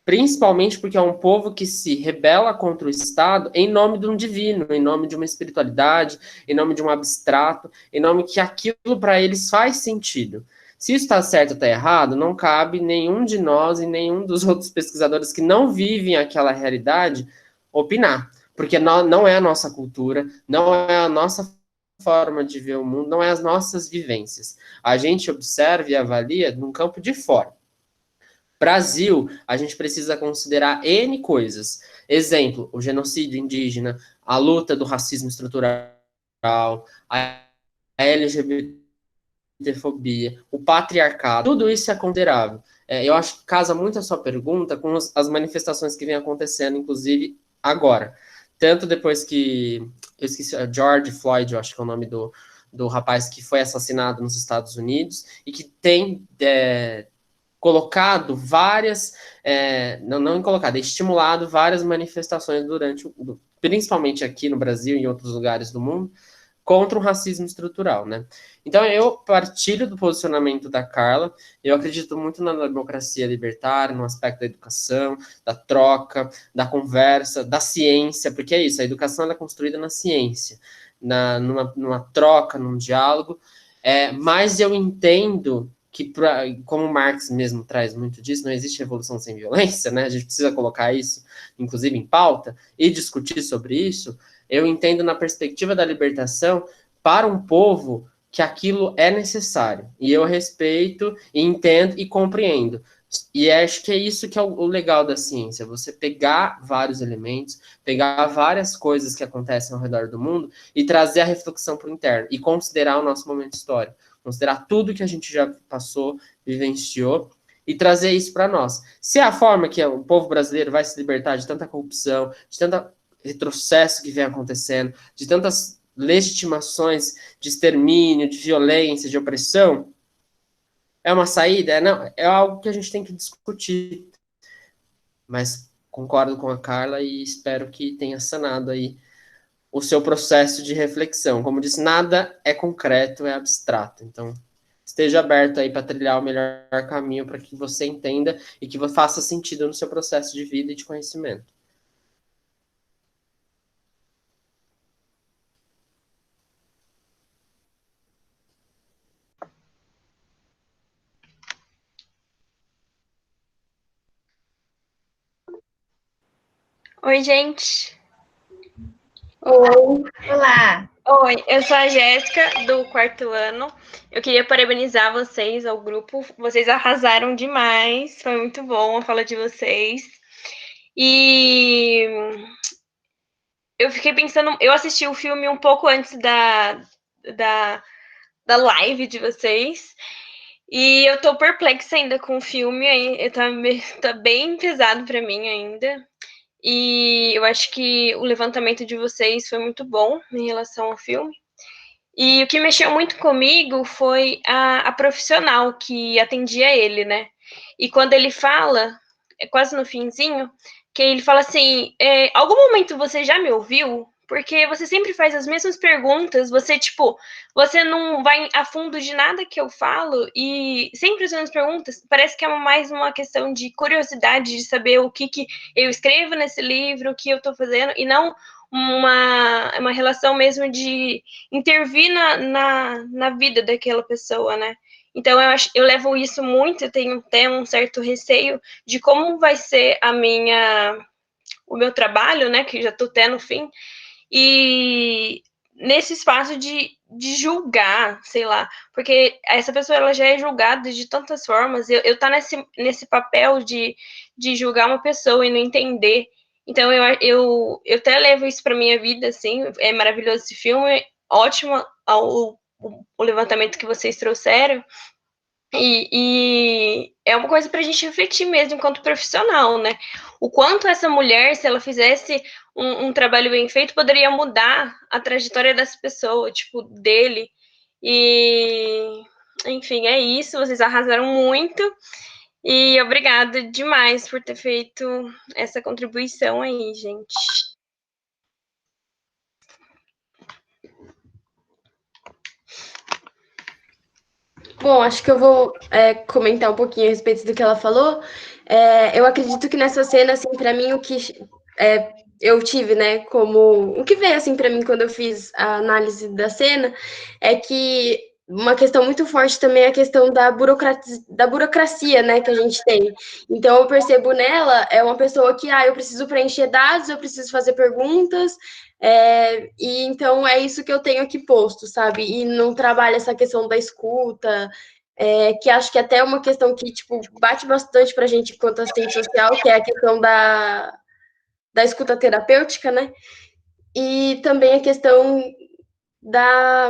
Principalmente porque é um povo que se rebela contra o Estado em nome de um divino, em nome de uma espiritualidade, em nome de um abstrato, em nome que aquilo para eles faz sentido. Se isso está certo ou está errado, não cabe nenhum de nós e nenhum dos outros pesquisadores que não vivem aquela realidade opinar, porque não é a nossa cultura, não é a nossa forma de ver o mundo, não é as nossas vivências. A gente observa e avalia num campo de fora. Brasil, a gente precisa considerar N coisas. Exemplo, o genocídio indígena, a luta do racismo estrutural, a LGBTfobia, o patriarcado, tudo isso é considerável. Eu acho que casa muito a sua pergunta com as manifestações que vêm acontecendo, inclusive agora. Tanto depois que, eu esqueci, George Floyd, eu acho que é o nome do rapaz que foi assassinado nos Estados Unidos, e que tem colocado várias, estimulado várias manifestações principalmente aqui no Brasil e em outros lugares do mundo, contra o racismo estrutural, né? Então, eu partilho do posicionamento da Carla, eu acredito muito na democracia libertária, no aspecto da educação, da troca, da conversa, da ciência, porque é isso, a educação ela é construída na ciência, numa troca, num diálogo, mas eu entendo que, como Marx mesmo traz muito disso, não existe revolução sem violência, né? A gente precisa colocar isso, inclusive, em pauta e discutir sobre isso. Eu entendo na perspectiva da libertação para um povo que aquilo é necessário. E eu respeito, e entendo e compreendo. E acho que é isso que é o legal da ciência, você pegar vários elementos, pegar várias coisas que acontecem ao redor do mundo e trazer a reflexão para o interno e considerar o nosso momento histórico. Considerar tudo que a gente já passou, vivenciou, e trazer isso para nós. Se é a forma que o povo brasileiro vai se libertar de tanta corrupção, de tanto retrocesso que vem acontecendo, de tantas legitimações de extermínio, de violência, de opressão, é uma saída? Não, é algo que a gente tem que discutir. Mas concordo com a Carla e espero que tenha sanado aí o seu processo de reflexão. Como disse, nada é concreto, é abstrato. Então, esteja aberto aí para trilhar o melhor caminho para que você entenda e que faça sentido no seu processo de vida e de conhecimento. Oi, gente. Oi. Olá! Oi, eu sou a Jéssica, do 4º ano. Eu queria parabenizar vocês, ao grupo. Vocês arrasaram demais. Foi muito bom a fala de vocês. E eu fiquei pensando... Eu assisti o filme um pouco antes da live de vocês. E eu tô perplexa ainda com o filme. Tá bem pesado para mim ainda. E eu acho que o levantamento de vocês foi muito bom em relação ao filme. E o que mexeu muito comigo foi a profissional que atendia ele, né? E quando ele fala, quase no finzinho, que ele fala assim, algum momento você já me ouviu? Porque você sempre faz as mesmas perguntas, você não vai a fundo de nada que eu falo, e sempre as mesmas perguntas, parece que é mais uma questão de curiosidade, de saber o que eu escrevo nesse livro, o que eu tô fazendo, e não uma relação mesmo de intervir na vida daquela pessoa, né? Então, eu levo isso muito, eu tenho até um certo receio de como vai ser o meu trabalho, né, que já tô até no fim, e nesse espaço de julgar, sei lá, porque essa pessoa ela já é julgada de tantas formas, eu tá nesse papel de julgar uma pessoa e não entender. Então eu até levo isso para minha vida, assim, é maravilhoso esse filme, ótimo o levantamento que vocês trouxeram, e é uma coisa para a gente refletir mesmo enquanto profissional, né? O quanto essa mulher, se ela fizesse um trabalho bem feito, poderia mudar a trajetória dessa pessoa, tipo, dele. E, enfim, é isso. Vocês arrasaram muito. E obrigada demais por ter feito essa contribuição aí, gente. Bom, acho que eu vou comentar um pouquinho a respeito do que ela falou. Eu acredito que nessa cena, assim, para mim, o que eu tive, né, como... O que veio, assim, para mim, quando eu fiz a análise da cena, é que uma questão muito forte também é a questão da burocracia, né, que a gente tem. Então, eu percebo nela, é uma pessoa que, eu preciso preencher dados, eu preciso fazer perguntas, e então é isso que eu tenho aqui posto, sabe? E não trabalha essa questão da escuta, que acho que até é uma questão que, tipo, bate bastante pra gente enquanto assistente social, que é a questão da escuta terapêutica, né? E também a questão da...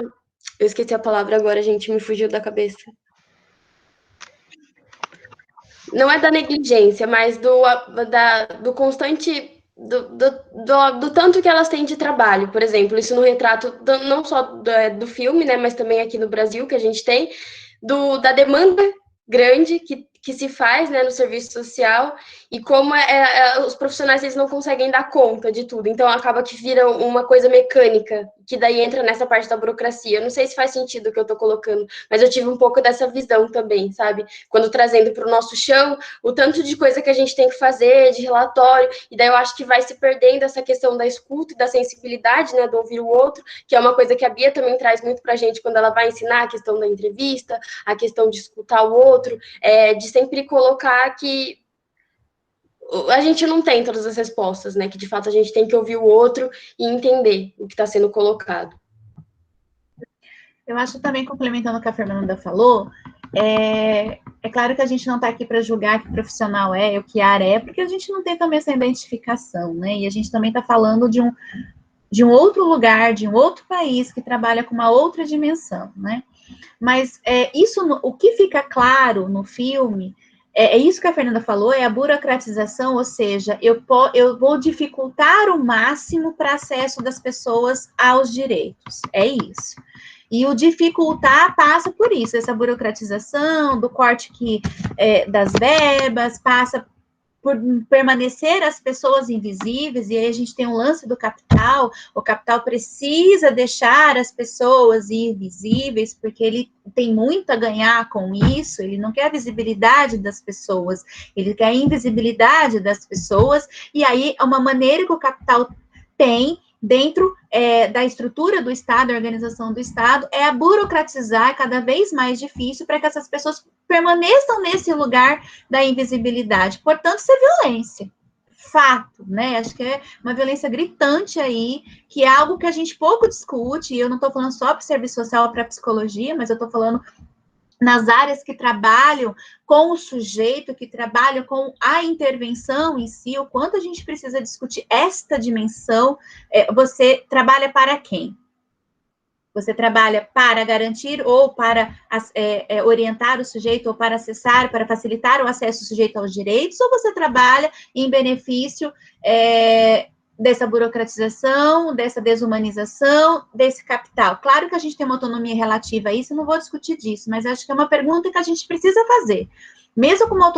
Eu esqueci a palavra agora, gente, me fugiu da cabeça. Não é da negligência, mas do constante... Do tanto que elas têm de trabalho, por exemplo, isso no retrato não só do filme, né, mas também aqui no Brasil, que a gente tem, da demanda grande que se faz, né, no serviço social, e como os profissionais eles não conseguem dar conta de tudo, então acaba que vira uma coisa mecânica, que daí entra nessa parte da burocracia. Eu não sei se faz sentido o que eu tô colocando, mas eu tive um pouco dessa visão também, sabe? Quando trazendo para o nosso chão, o tanto de coisa que a gente tem que fazer, de relatório, e daí eu acho que vai se perdendo essa questão da escuta e da sensibilidade, né, do ouvir o outro, que é uma coisa que a Bia também traz muito pra gente quando ela vai ensinar a questão da entrevista, a questão de escutar o outro, de sempre colocar que a gente não tem todas as respostas, né? Que de fato a gente tem que ouvir o outro e entender o que está sendo colocado. Eu acho também, complementando o que a Fernanda falou, é claro que a gente não está aqui para julgar que profissional o que área é, porque a gente não tem também essa identificação, né? E a gente também está falando de um outro lugar, de um outro país que trabalha com uma outra dimensão, né? Mas o que fica claro no filme é isso que a Fernanda falou, é a burocratização, ou seja, eu vou dificultar o máximo para acesso das pessoas aos direitos, é isso. E o dificultar passa por isso, essa burocratização, do corte das verbas, passa por permanecer as pessoas invisíveis, e aí a gente tem um lance do capital, o capital precisa deixar as pessoas invisíveis, porque ele tem muito a ganhar com isso, ele não quer a visibilidade das pessoas, ele quer a invisibilidade das pessoas, e aí é uma maneira que o capital tem, dentro da estrutura do Estado, da organização do Estado, é a burocratizar cada vez mais difícil para que essas pessoas permaneçam nesse lugar da invisibilidade. Portanto, isso é violência. Fato, né? Acho que é uma violência gritante aí, que é algo que a gente pouco discute, e eu não estou falando só para o serviço social ou para a psicologia, mas eu estou falando nas áreas que trabalham com o sujeito, que trabalham com a intervenção em si, o quanto a gente precisa discutir esta dimensão. Você trabalha para quem? Você trabalha para garantir ou para orientar o sujeito, ou para acessar, para facilitar o acesso do sujeito aos direitos, ou você trabalha em benefício dessa burocratização, dessa desumanização, desse capital? Claro que a gente tem uma autonomia relativa a isso, eu não vou discutir disso, mas acho que é uma pergunta que a gente precisa fazer. Mesmo com uma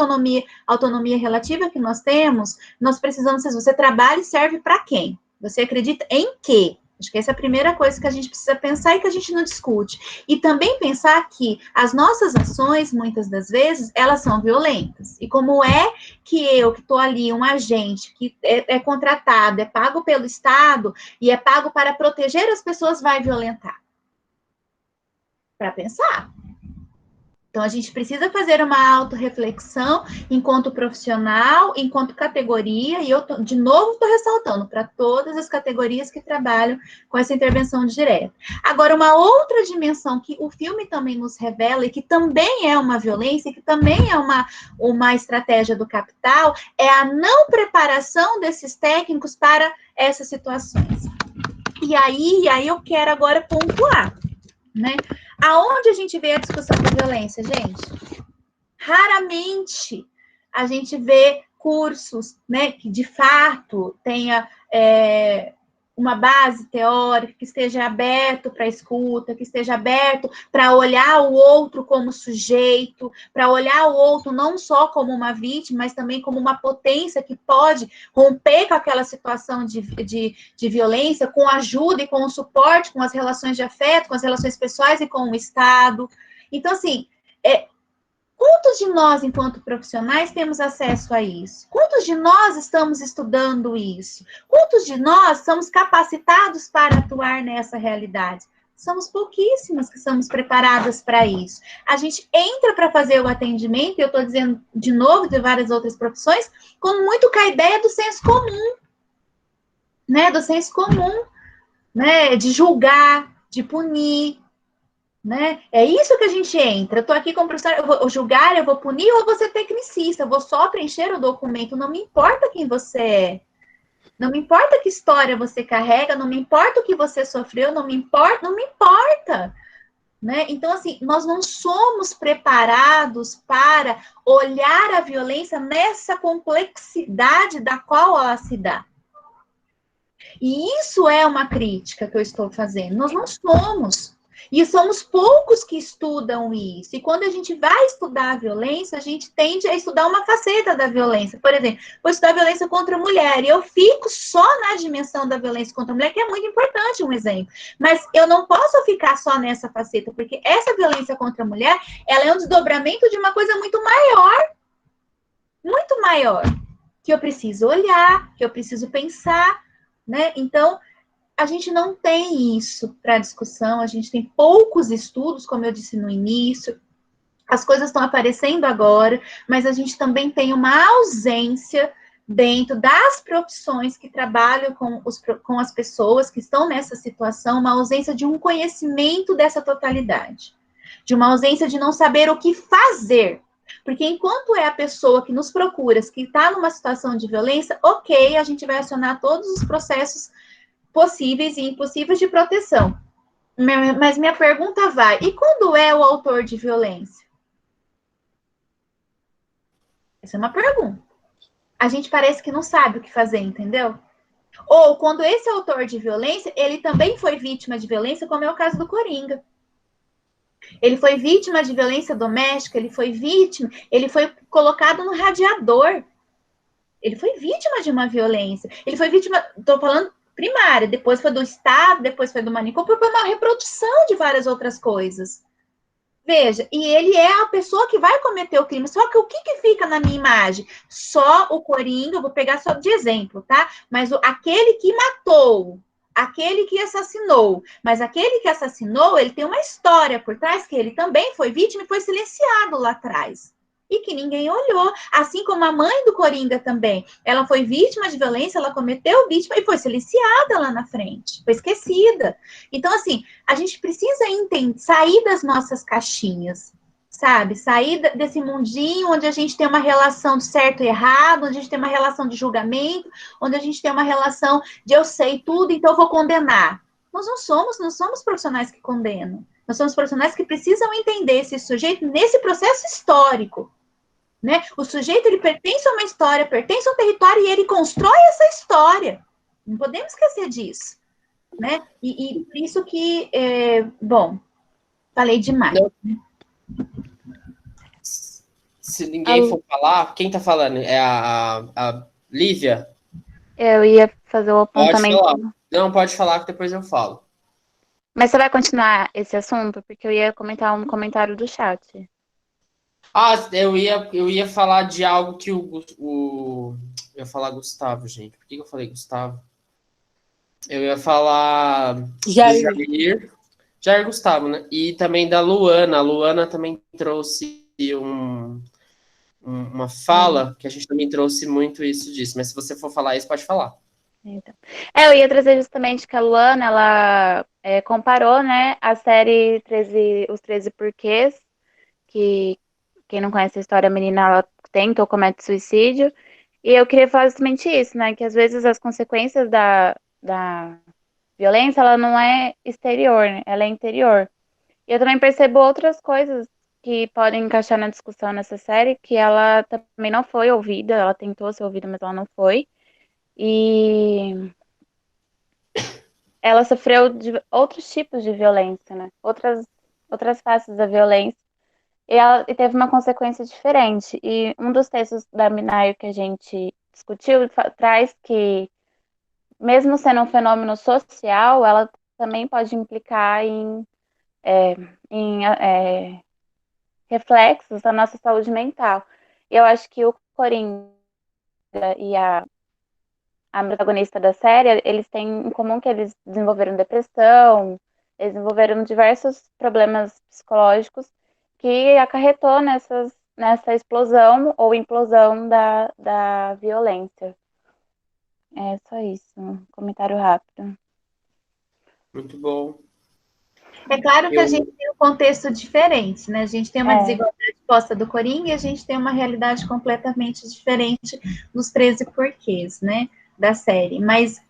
autonomia relativa que nós temos, nós precisamos saber, você trabalha e serve para quem? Você acredita em quê? Acho que essa é a primeira coisa que a gente precisa pensar e que a gente não discute. E também pensar que as nossas ações, muitas das vezes, elas são violentas. E como é que eu, que estou ali, um agente, que é contratado, é pago pelo Estado, e é pago para proteger as pessoas, vai violentar? Para pensar. Então, a gente precisa fazer uma autorreflexão enquanto profissional, enquanto categoria, e eu, de novo, estou ressaltando para todas as categorias que trabalham com essa intervenção direta. Agora, uma outra dimensão que o filme também nos revela, e que também é uma violência, que também é uma estratégia do capital, é a não preparação desses técnicos para essas situações. E aí eu quero agora pontuar, né? Aonde a gente vê a discussão da violência, gente? Raramente a gente vê cursos, né, que de fato tenha uma base teórica, que esteja aberto para escuta, que esteja aberto para olhar o outro como sujeito, para olhar o outro não só como uma vítima, mas também como uma potência que pode romper com aquela situação de violência, com ajuda e com o suporte, com as relações de afeto, com as relações pessoais e com o Estado. Então, assim, quantos de nós, enquanto profissionais, temos acesso a isso? Quantos de nós estamos estudando isso? Quantos de nós somos capacitados para atuar nessa realidade? Somos pouquíssimas que somos preparadas para isso. A gente entra para fazer o atendimento, e eu estou dizendo de novo de várias outras profissões, com muito com a ideia do senso comum, né? Do senso comum, né? De julgar, de punir, né? É isso que a gente entra. Eu estou aqui como professora, eu vou julgar, eu vou punir, ou eu vou ser tecnicista, eu vou só preencher o documento, não me importa quem você é, não me importa que história você carrega, não me importa o que você sofreu, não me importa, né? Então, assim, nós não somos preparados para olhar a violência nessa complexidade da qual ela se dá. E isso é uma crítica que eu estou fazendo. Nós não somos. E somos poucos que estudam isso. E quando a gente vai estudar a violência, a gente tende a estudar uma faceta da violência. Por exemplo, vou estudar a violência contra a mulher, e eu fico só na dimensão da violência contra a mulher, que é muito importante, um exemplo. Mas eu não posso ficar só nessa faceta, porque essa violência contra a mulher, ela é um desdobramento de uma coisa muito maior, que eu preciso olhar, que eu preciso pensar, né? Então, a gente não tem isso para discussão, a gente tem poucos estudos, como eu disse no início, as coisas estão aparecendo agora, mas a gente também tem uma ausência dentro das profissões que trabalham com as pessoas que estão nessa situação, uma ausência de um conhecimento dessa totalidade, de uma ausência de não saber o que fazer. Porque enquanto é a pessoa que nos procura, que está numa situação de violência, ok, a gente vai acionar todos os processos possíveis e impossíveis de proteção. Mas minha pergunta vai, e quando é o autor de violência? Essa é uma pergunta. A gente parece que não sabe o que fazer, entendeu? Ou quando esse autor de violência, ele também foi vítima de violência, como é o caso do Coringa. Ele foi vítima de violência doméstica, ele foi colocado no radiador. Ele foi vítima de uma violência. Ele foi vítima, estou falando primária, depois foi do Estado, depois foi do manicômio, foi uma reprodução de várias outras coisas. Veja, e ele é a pessoa que vai cometer o crime. Só que o que fica na minha imagem? Só o Coringa, eu vou pegar só de exemplo, tá? Mas aquele que matou, aquele que assassinou. Mas aquele que assassinou, ele tem uma história por trás, que ele também foi vítima e foi silenciado lá atrás. E que ninguém olhou. Assim como a mãe do Coringa também. Ela foi vítima de violência, ela cometeu vítima e foi silenciada lá na frente. Foi esquecida. Então, assim, a gente precisa sair das nossas caixinhas, sabe? Sair desse mundinho onde a gente tem uma relação de certo e errado, onde a gente tem uma relação de julgamento, onde a gente tem uma relação de eu sei tudo, então eu vou condenar. Nós não somos profissionais que condenam. Nós somos profissionais que precisam entender esse sujeito nesse processo histórico. Né? O sujeito, ele pertence a uma história, pertence a um território e ele constrói essa história. Não podemos esquecer disso. Né? E por isso que, bom, falei demais. Né? Se ninguém for falar, quem tá falando? É a Lívia? Eu ia fazer o apontamento. Pode falar. Não, pode falar que depois eu falo. Mas você vai continuar esse assunto? Porque eu ia comentar um comentário do chat. Eu ia falar de algo que eu ia falar Gustavo, gente. Por que eu falei Gustavo? Eu ia falar Jair. Jair Gustavo, né? E também da Luana. A Luana também trouxe uma fala que a gente também trouxe muito isso disso. Mas se você for falar isso, pode falar. Então. Eu ia trazer justamente que a Luana, ela comparou, né, a série Os 13 Porquês, que quem não conhece a história, a menina ela tenta ou comete suicídio. E eu queria falar justamente isso, né? Que às vezes as consequências da violência, ela não é exterior, né? Ela é interior. E eu também percebo outras coisas que podem encaixar na discussão nessa série, que ela também não foi ouvida, ela tentou ser ouvida, mas ela não foi. E ela sofreu de outros tipos de violência, né? Outras faces da violência. E teve uma consequência diferente. E um dos textos da Minayo que a gente discutiu traz que, mesmo sendo um fenômeno social, ela também pode implicar em reflexos da nossa saúde mental. E eu acho que o Coringa e a protagonista da série, eles têm em comum que eles desenvolveram depressão, eles desenvolveram diversos problemas psicológicos que acarretou nessa explosão ou implosão da violência. É só isso, um comentário rápido. Muito bom. É claro que a gente tem um contexto diferente, né? A gente tem uma desigualdade posta do Coringa e a gente tem uma realidade completamente diferente dos 13 porquês, né? Da série. Mas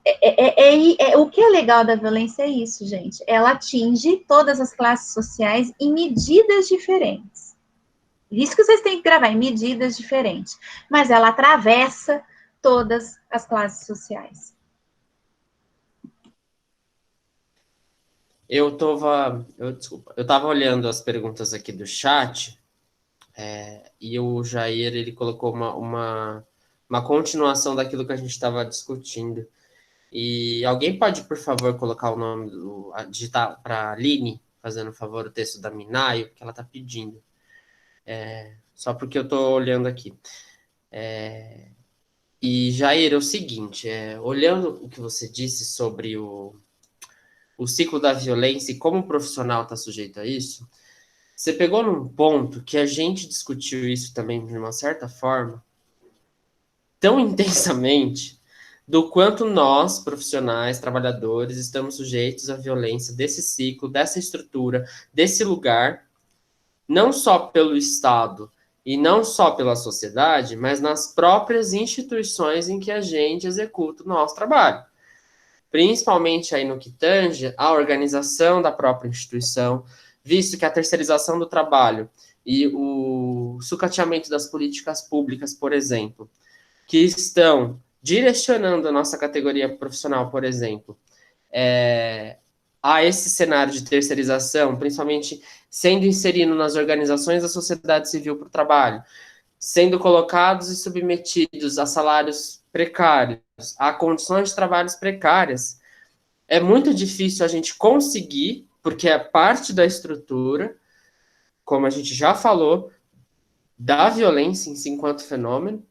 o que é legal da violência é isso, gente. Ela atinge todas as classes sociais em medidas diferentes. Isso que vocês têm que gravar, em medidas diferentes. Mas ela atravessa todas as classes sociais. Eu estava olhando as perguntas aqui do chat, e o Jair, ele colocou uma continuação daquilo que a gente estava discutindo. E alguém pode, por favor, colocar o nome, digitar para a Aline, fazendo favor, o texto da Minayo, que ela está pedindo. Só porque eu estou olhando aqui. E, Jair, é o seguinte, olhando o que você disse sobre o ciclo da violência e como o profissional está sujeito a isso, você pegou num ponto que a gente discutiu isso também de uma certa forma, tão intensamente, do quanto nós, profissionais, trabalhadores, estamos sujeitos à violência desse ciclo, dessa estrutura, desse lugar, não só pelo Estado e não só pela sociedade, mas nas próprias instituições em que a gente executa o nosso trabalho. Principalmente aí no que tange a organização da própria instituição, visto que a terceirização do trabalho e o sucateamento das políticas públicas, por exemplo, que estão direcionando a nossa categoria profissional, por exemplo, a esse cenário de terceirização, principalmente sendo inserido nas organizações da sociedade civil para o trabalho, sendo colocados e submetidos a salários precários, a condições de trabalhos precárias, é muito difícil a gente conseguir, porque é parte da estrutura, como a gente já falou, da violência em si enquanto fenômeno,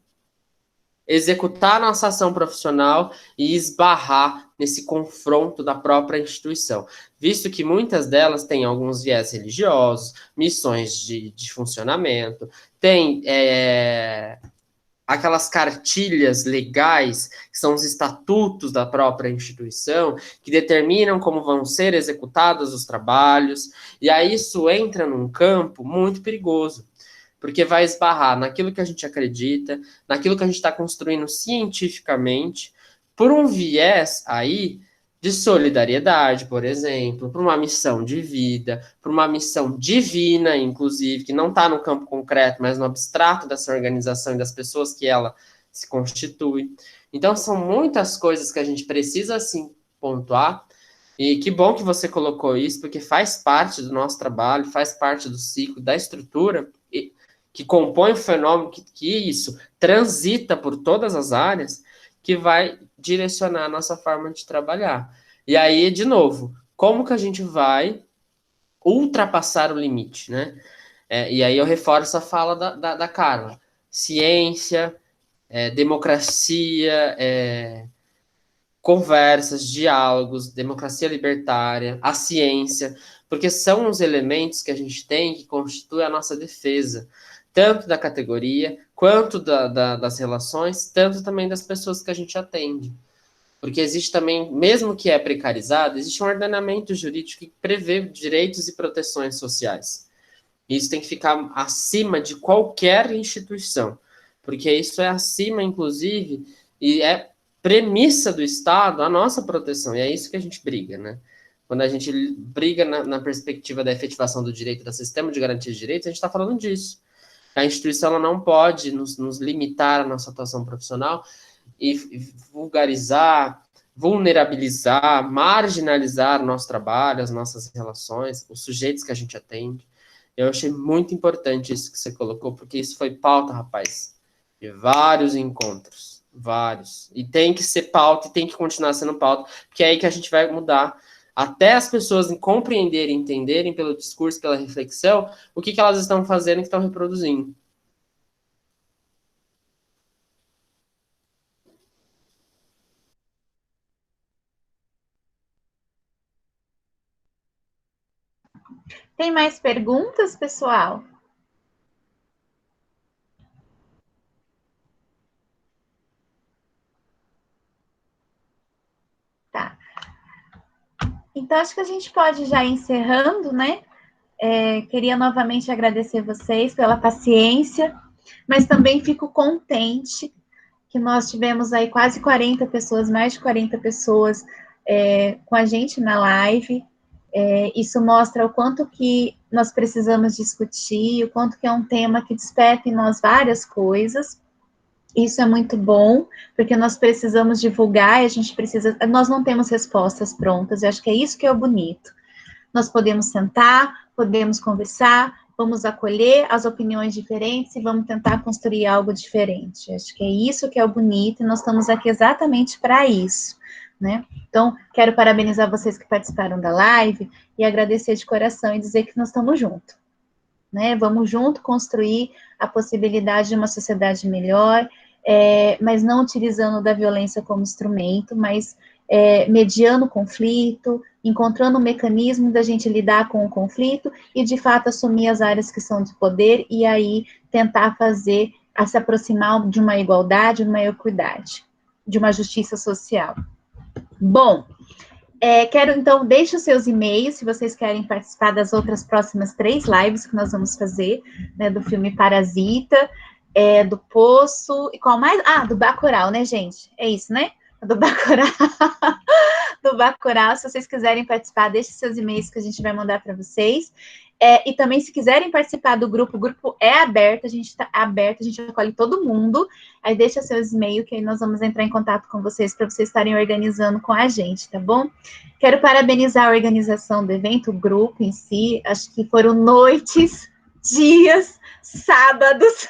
executar a nossa ação profissional e esbarrar nesse confronto da própria instituição, visto que muitas delas têm alguns viés religiosos, missões de funcionamento, tem aquelas cartilhas legais, que são os estatutos da própria instituição, que determinam como vão ser executados os trabalhos, e aí isso entra num campo muito perigoso, porque vai esbarrar naquilo que a gente acredita, naquilo que a gente está construindo cientificamente, por um viés aí de solidariedade, por exemplo, por uma missão de vida, por uma missão divina, inclusive, que não está no campo concreto, mas no abstrato dessa organização e das pessoas que ela se constitui. Então, são muitas coisas que a gente precisa, assim, pontuar, e que bom que você colocou isso, porque faz parte do nosso trabalho, faz parte do ciclo, da estrutura, que compõe o fenômeno, que isso transita por todas as áreas, que vai direcionar a nossa forma de trabalhar. E aí, de novo, como que a gente vai ultrapassar o limite, né? E aí eu reforço a fala da Carla. Ciência, democracia, conversas, diálogos, democracia libertária, a ciência, porque são os elementos que a gente tem que constituem a nossa defesa, tanto da categoria, quanto das relações, tanto também das pessoas que a gente atende. Porque existe também, mesmo que é precarizado, existe um ordenamento jurídico que prevê direitos e proteções sociais. Isso tem que ficar acima de qualquer instituição, porque isso é acima, inclusive, e é premissa do Estado a nossa proteção, e é isso que a gente briga, né? Quando a gente briga na perspectiva da efetivação do direito, do sistema de garantia de direitos, a gente está falando disso. A instituição ela não pode nos limitar a nossa atuação profissional e vulgarizar, vulnerabilizar, marginalizar o nosso trabalho, as nossas relações, os sujeitos que a gente atende. Eu achei muito importante isso que você colocou, porque isso foi pauta, rapaz, de vários encontros, vários. E tem que ser pauta, e tem que continuar sendo pauta, porque é aí que a gente vai mudar, até as pessoas compreenderem, entenderem pelo discurso, pela reflexão, o que elas estão fazendo e que estão reproduzindo. Tem mais perguntas, pessoal? Tá. Então, acho que a gente pode já ir encerrando, né? Queria novamente agradecer vocês pela paciência, mas também fico contente que nós tivemos aí quase 40 pessoas, mais de 40 pessoas com a gente na live. Isso mostra o quanto que nós precisamos discutir, o quanto que é um tema que desperta em nós várias coisas. Isso é muito bom, porque nós precisamos divulgar, e a gente precisa, nós não temos respostas prontas, eu acho que é isso que é o bonito. Nós podemos sentar, podemos conversar, vamos acolher as opiniões diferentes e vamos tentar construir algo diferente. Acho que é isso que é o bonito, e nós estamos aqui exatamente para isso, né? Então, quero parabenizar vocês que participaram da live e agradecer de coração e dizer que nós estamos juntos, né? Vamos junto construir a possibilidade de uma sociedade melhor, mas não utilizando da violência como instrumento, mas mediando o conflito, encontrando um mecanismo da gente lidar com o conflito e, de fato, assumir as áreas que são de poder e aí tentar se aproximar de uma igualdade, de uma equidade, de uma justiça social. Bom, quero, então, deixe os seus e-mails, se vocês querem participar das outras próximas 3 lives que nós vamos fazer, né, do filme Parasita, do Poço, e qual mais? Do Bacurau, né, gente? É isso, né? Do Bacurau. Do Bacurau, se vocês quiserem participar, deixe seus e-mails que a gente vai mandar para vocês. E também, se quiserem participar do grupo, o grupo é aberto, a gente está aberto, a gente acolhe todo mundo. Aí deixa seus e-mails, que aí nós vamos entrar em contato com vocês para vocês estarem organizando com a gente, tá bom? Quero parabenizar a organização do evento, o grupo em si. Acho que foram noites, dias, sábados,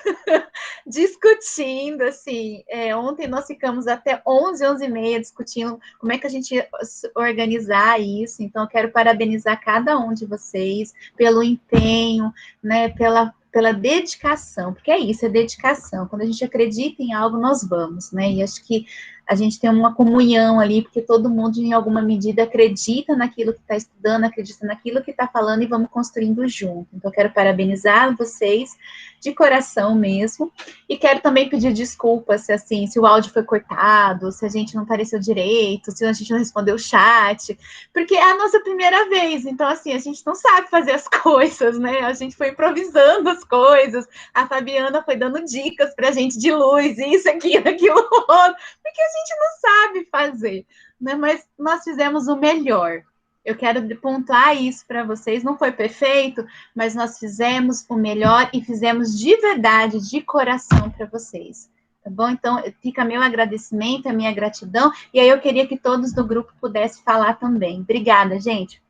discutindo, assim. Ontem nós ficamos até 11h30 discutindo como é que a gente ia organizar isso. Então, eu quero parabenizar cada um de vocês pelo empenho, né, pela dedicação, porque é isso, é dedicação. Quando a gente acredita em algo, nós vamos, né? E acho que a gente tem uma comunhão ali, porque todo mundo, em alguma medida, acredita naquilo que está estudando, acredita naquilo que está falando, e vamos construindo junto. Então, eu quero parabenizar vocês, de coração mesmo, e quero também pedir desculpas, se o áudio foi cortado, se a gente não apareceu direito, se a gente não respondeu o chat, porque é a nossa primeira vez, então, assim, a gente não sabe fazer as coisas, né? A gente foi improvisando as coisas, a Fabiana foi dando dicas pra gente de luz, isso, aquilo, outro, porque a gente não sabe fazer, né? Mas nós fizemos o melhor. Eu quero pontuar isso para vocês. Não foi perfeito, mas nós fizemos o melhor e fizemos de verdade, de coração para vocês. Tá bom? Então, fica meu agradecimento, a minha gratidão. E aí eu queria que todos do grupo pudessem falar também. Obrigada, gente.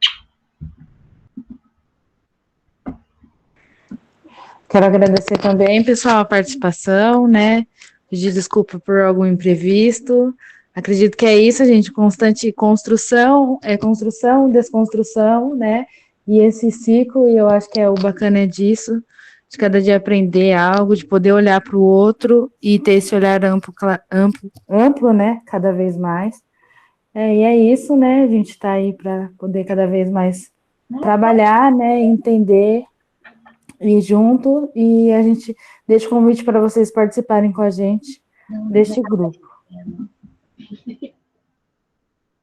Quero agradecer também, pessoal, a participação, né? Pedir desculpa por algum imprevisto. Acredito que é isso, gente, constante construção, desconstrução, né? E esse ciclo, e eu acho que o bacana disso, de cada dia aprender algo, de poder olhar para o outro e ter esse olhar amplo, né? Cada vez mais. E é isso, né? A gente está aí para poder cada vez mais trabalhar, né? Entender e junto, e a gente deixa o convite para vocês participarem com a gente deste grupo.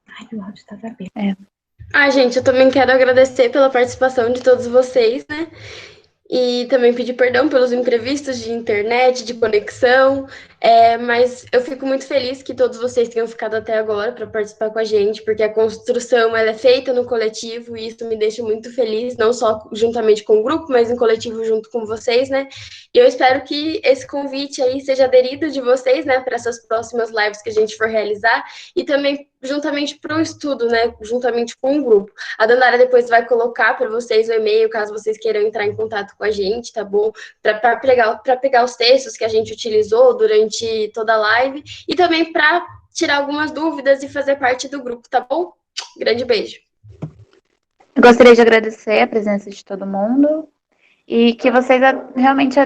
Ai, o áudio estava aberto. Gente, eu também quero agradecer pela participação de todos vocês, né? E também pedir perdão pelos imprevistos de internet, de conexão, mas eu fico muito feliz que todos vocês tenham ficado até agora para participar com a gente, porque a construção ela é feita no coletivo e isso me deixa muito feliz, não só juntamente com o grupo, mas em coletivo junto com vocês, né? E eu espero que esse convite aí seja aderido de vocês, né, para essas próximas lives que a gente for realizar e também juntamente para o estudo, né, juntamente com o grupo. A Dandara depois vai colocar para vocês o e-mail, caso vocês queiram entrar em contato com a gente, tá bom? Para pegar os textos que a gente utilizou durante toda a live e também para tirar algumas dúvidas e fazer parte do grupo, tá bom? Grande beijo. Eu gostaria de agradecer a presença de todo mundo e que vocês realmente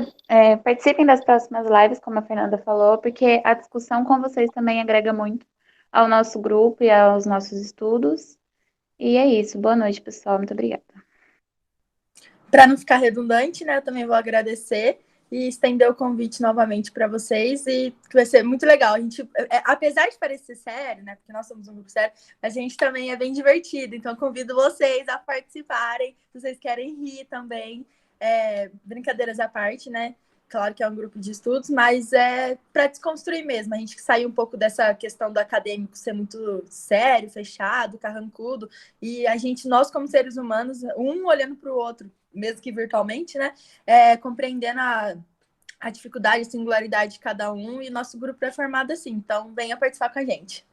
participem das próximas lives, como a Fernanda falou, porque a discussão com vocês também agrega muito ao nosso grupo e aos nossos estudos. E é isso. Boa noite, pessoal. Muito obrigada. Para não ficar redundante, né, eu também vou agradecer e estender o convite novamente para vocês, e vai ser muito legal. A gente, apesar de parecer sério, né, porque nós somos um grupo sério, a gente também é bem divertido, então convido vocês a participarem, se vocês querem rir também, brincadeiras à parte, né, claro que é um grupo de estudos, mas é para desconstruir mesmo, a gente sair um pouco dessa questão do acadêmico ser muito sério, fechado, carrancudo, e nós como seres humanos, um olhando para o outro, mesmo que virtualmente, né, compreendendo a dificuldade, a singularidade de cada um, e nosso grupo é formado assim, então venha participar com a gente.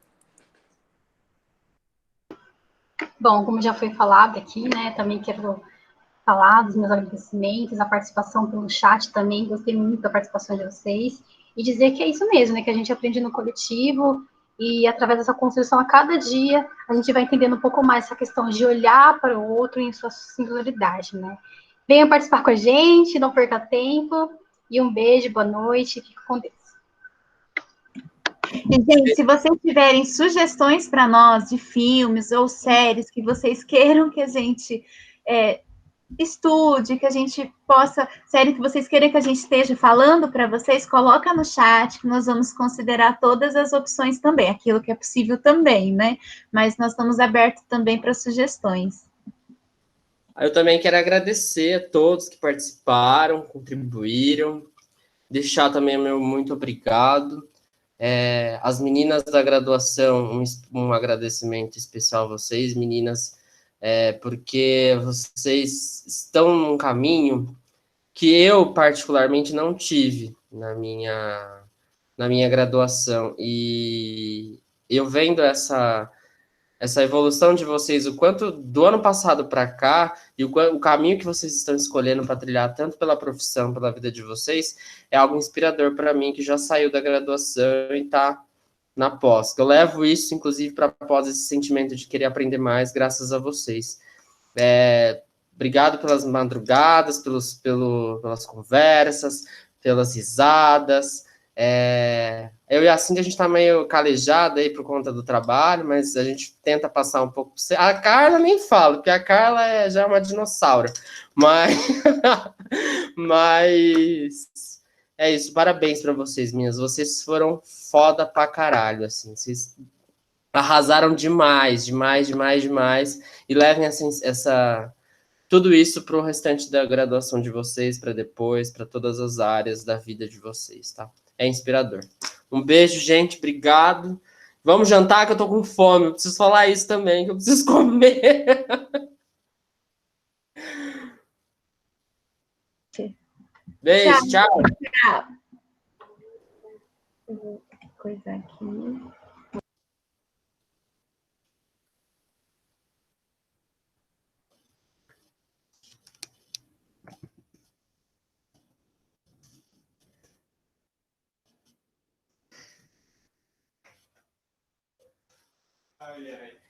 Bom, como já foi falado aqui, né, também quero falar dos meus agradecimentos, a participação pelo chat também, gostei muito da participação de vocês, e dizer que é isso mesmo, né, que a gente aprende no coletivo, e através dessa construção, a cada dia, a gente vai entendendo um pouco mais essa questão de olhar para o outro em sua singularidade, né. Venham participar com a gente, não perca tempo, e um beijo, boa noite, fique com Deus. E, gente, se vocês tiverem sugestões para nós de filmes ou séries que vocês queiram que a gente estude, que a gente possa, série que vocês queiram que a gente esteja falando para vocês, coloca no chat, que nós vamos considerar todas as opções também, aquilo que é possível também, né? Mas nós estamos abertos também para sugestões. Eu também quero agradecer a todos que participaram, contribuíram, deixar também meu muito obrigado. As meninas da graduação, um agradecimento especial a vocês, meninas porque vocês estão num caminho que eu, particularmente, não tive na minha graduação. E eu vendo essa evolução de vocês, o quanto do ano passado para cá, e o caminho que vocês estão escolhendo para trilhar, tanto pela profissão, pela vida de vocês, é algo inspirador para mim, que já saiu da graduação e está na pós. Eu levo isso, inclusive, para pós, esse sentimento de querer aprender mais, graças a vocês. Obrigado pelas madrugadas, pelas conversas, pelas risadas. Eu e a Cindy, a gente está meio calejado aí por conta do trabalho, mas a gente tenta passar um pouco. A Carla nem fala, porque a Carla já é uma dinossauro. Mas, mas é isso. Parabéns para vocês, minhas. Vocês foram foda pra caralho, assim. Vocês arrasaram demais, demais, demais, demais. E levem tudo isso para o restante da graduação de vocês, para depois, para todas as áreas da vida de vocês, tá? É inspirador. Um beijo, gente, obrigado. Vamos jantar, que eu tô com fome. Eu preciso falar isso também, que eu preciso comer. Beijo, tchau. Tchau. Coisa aqui. Ai, ai.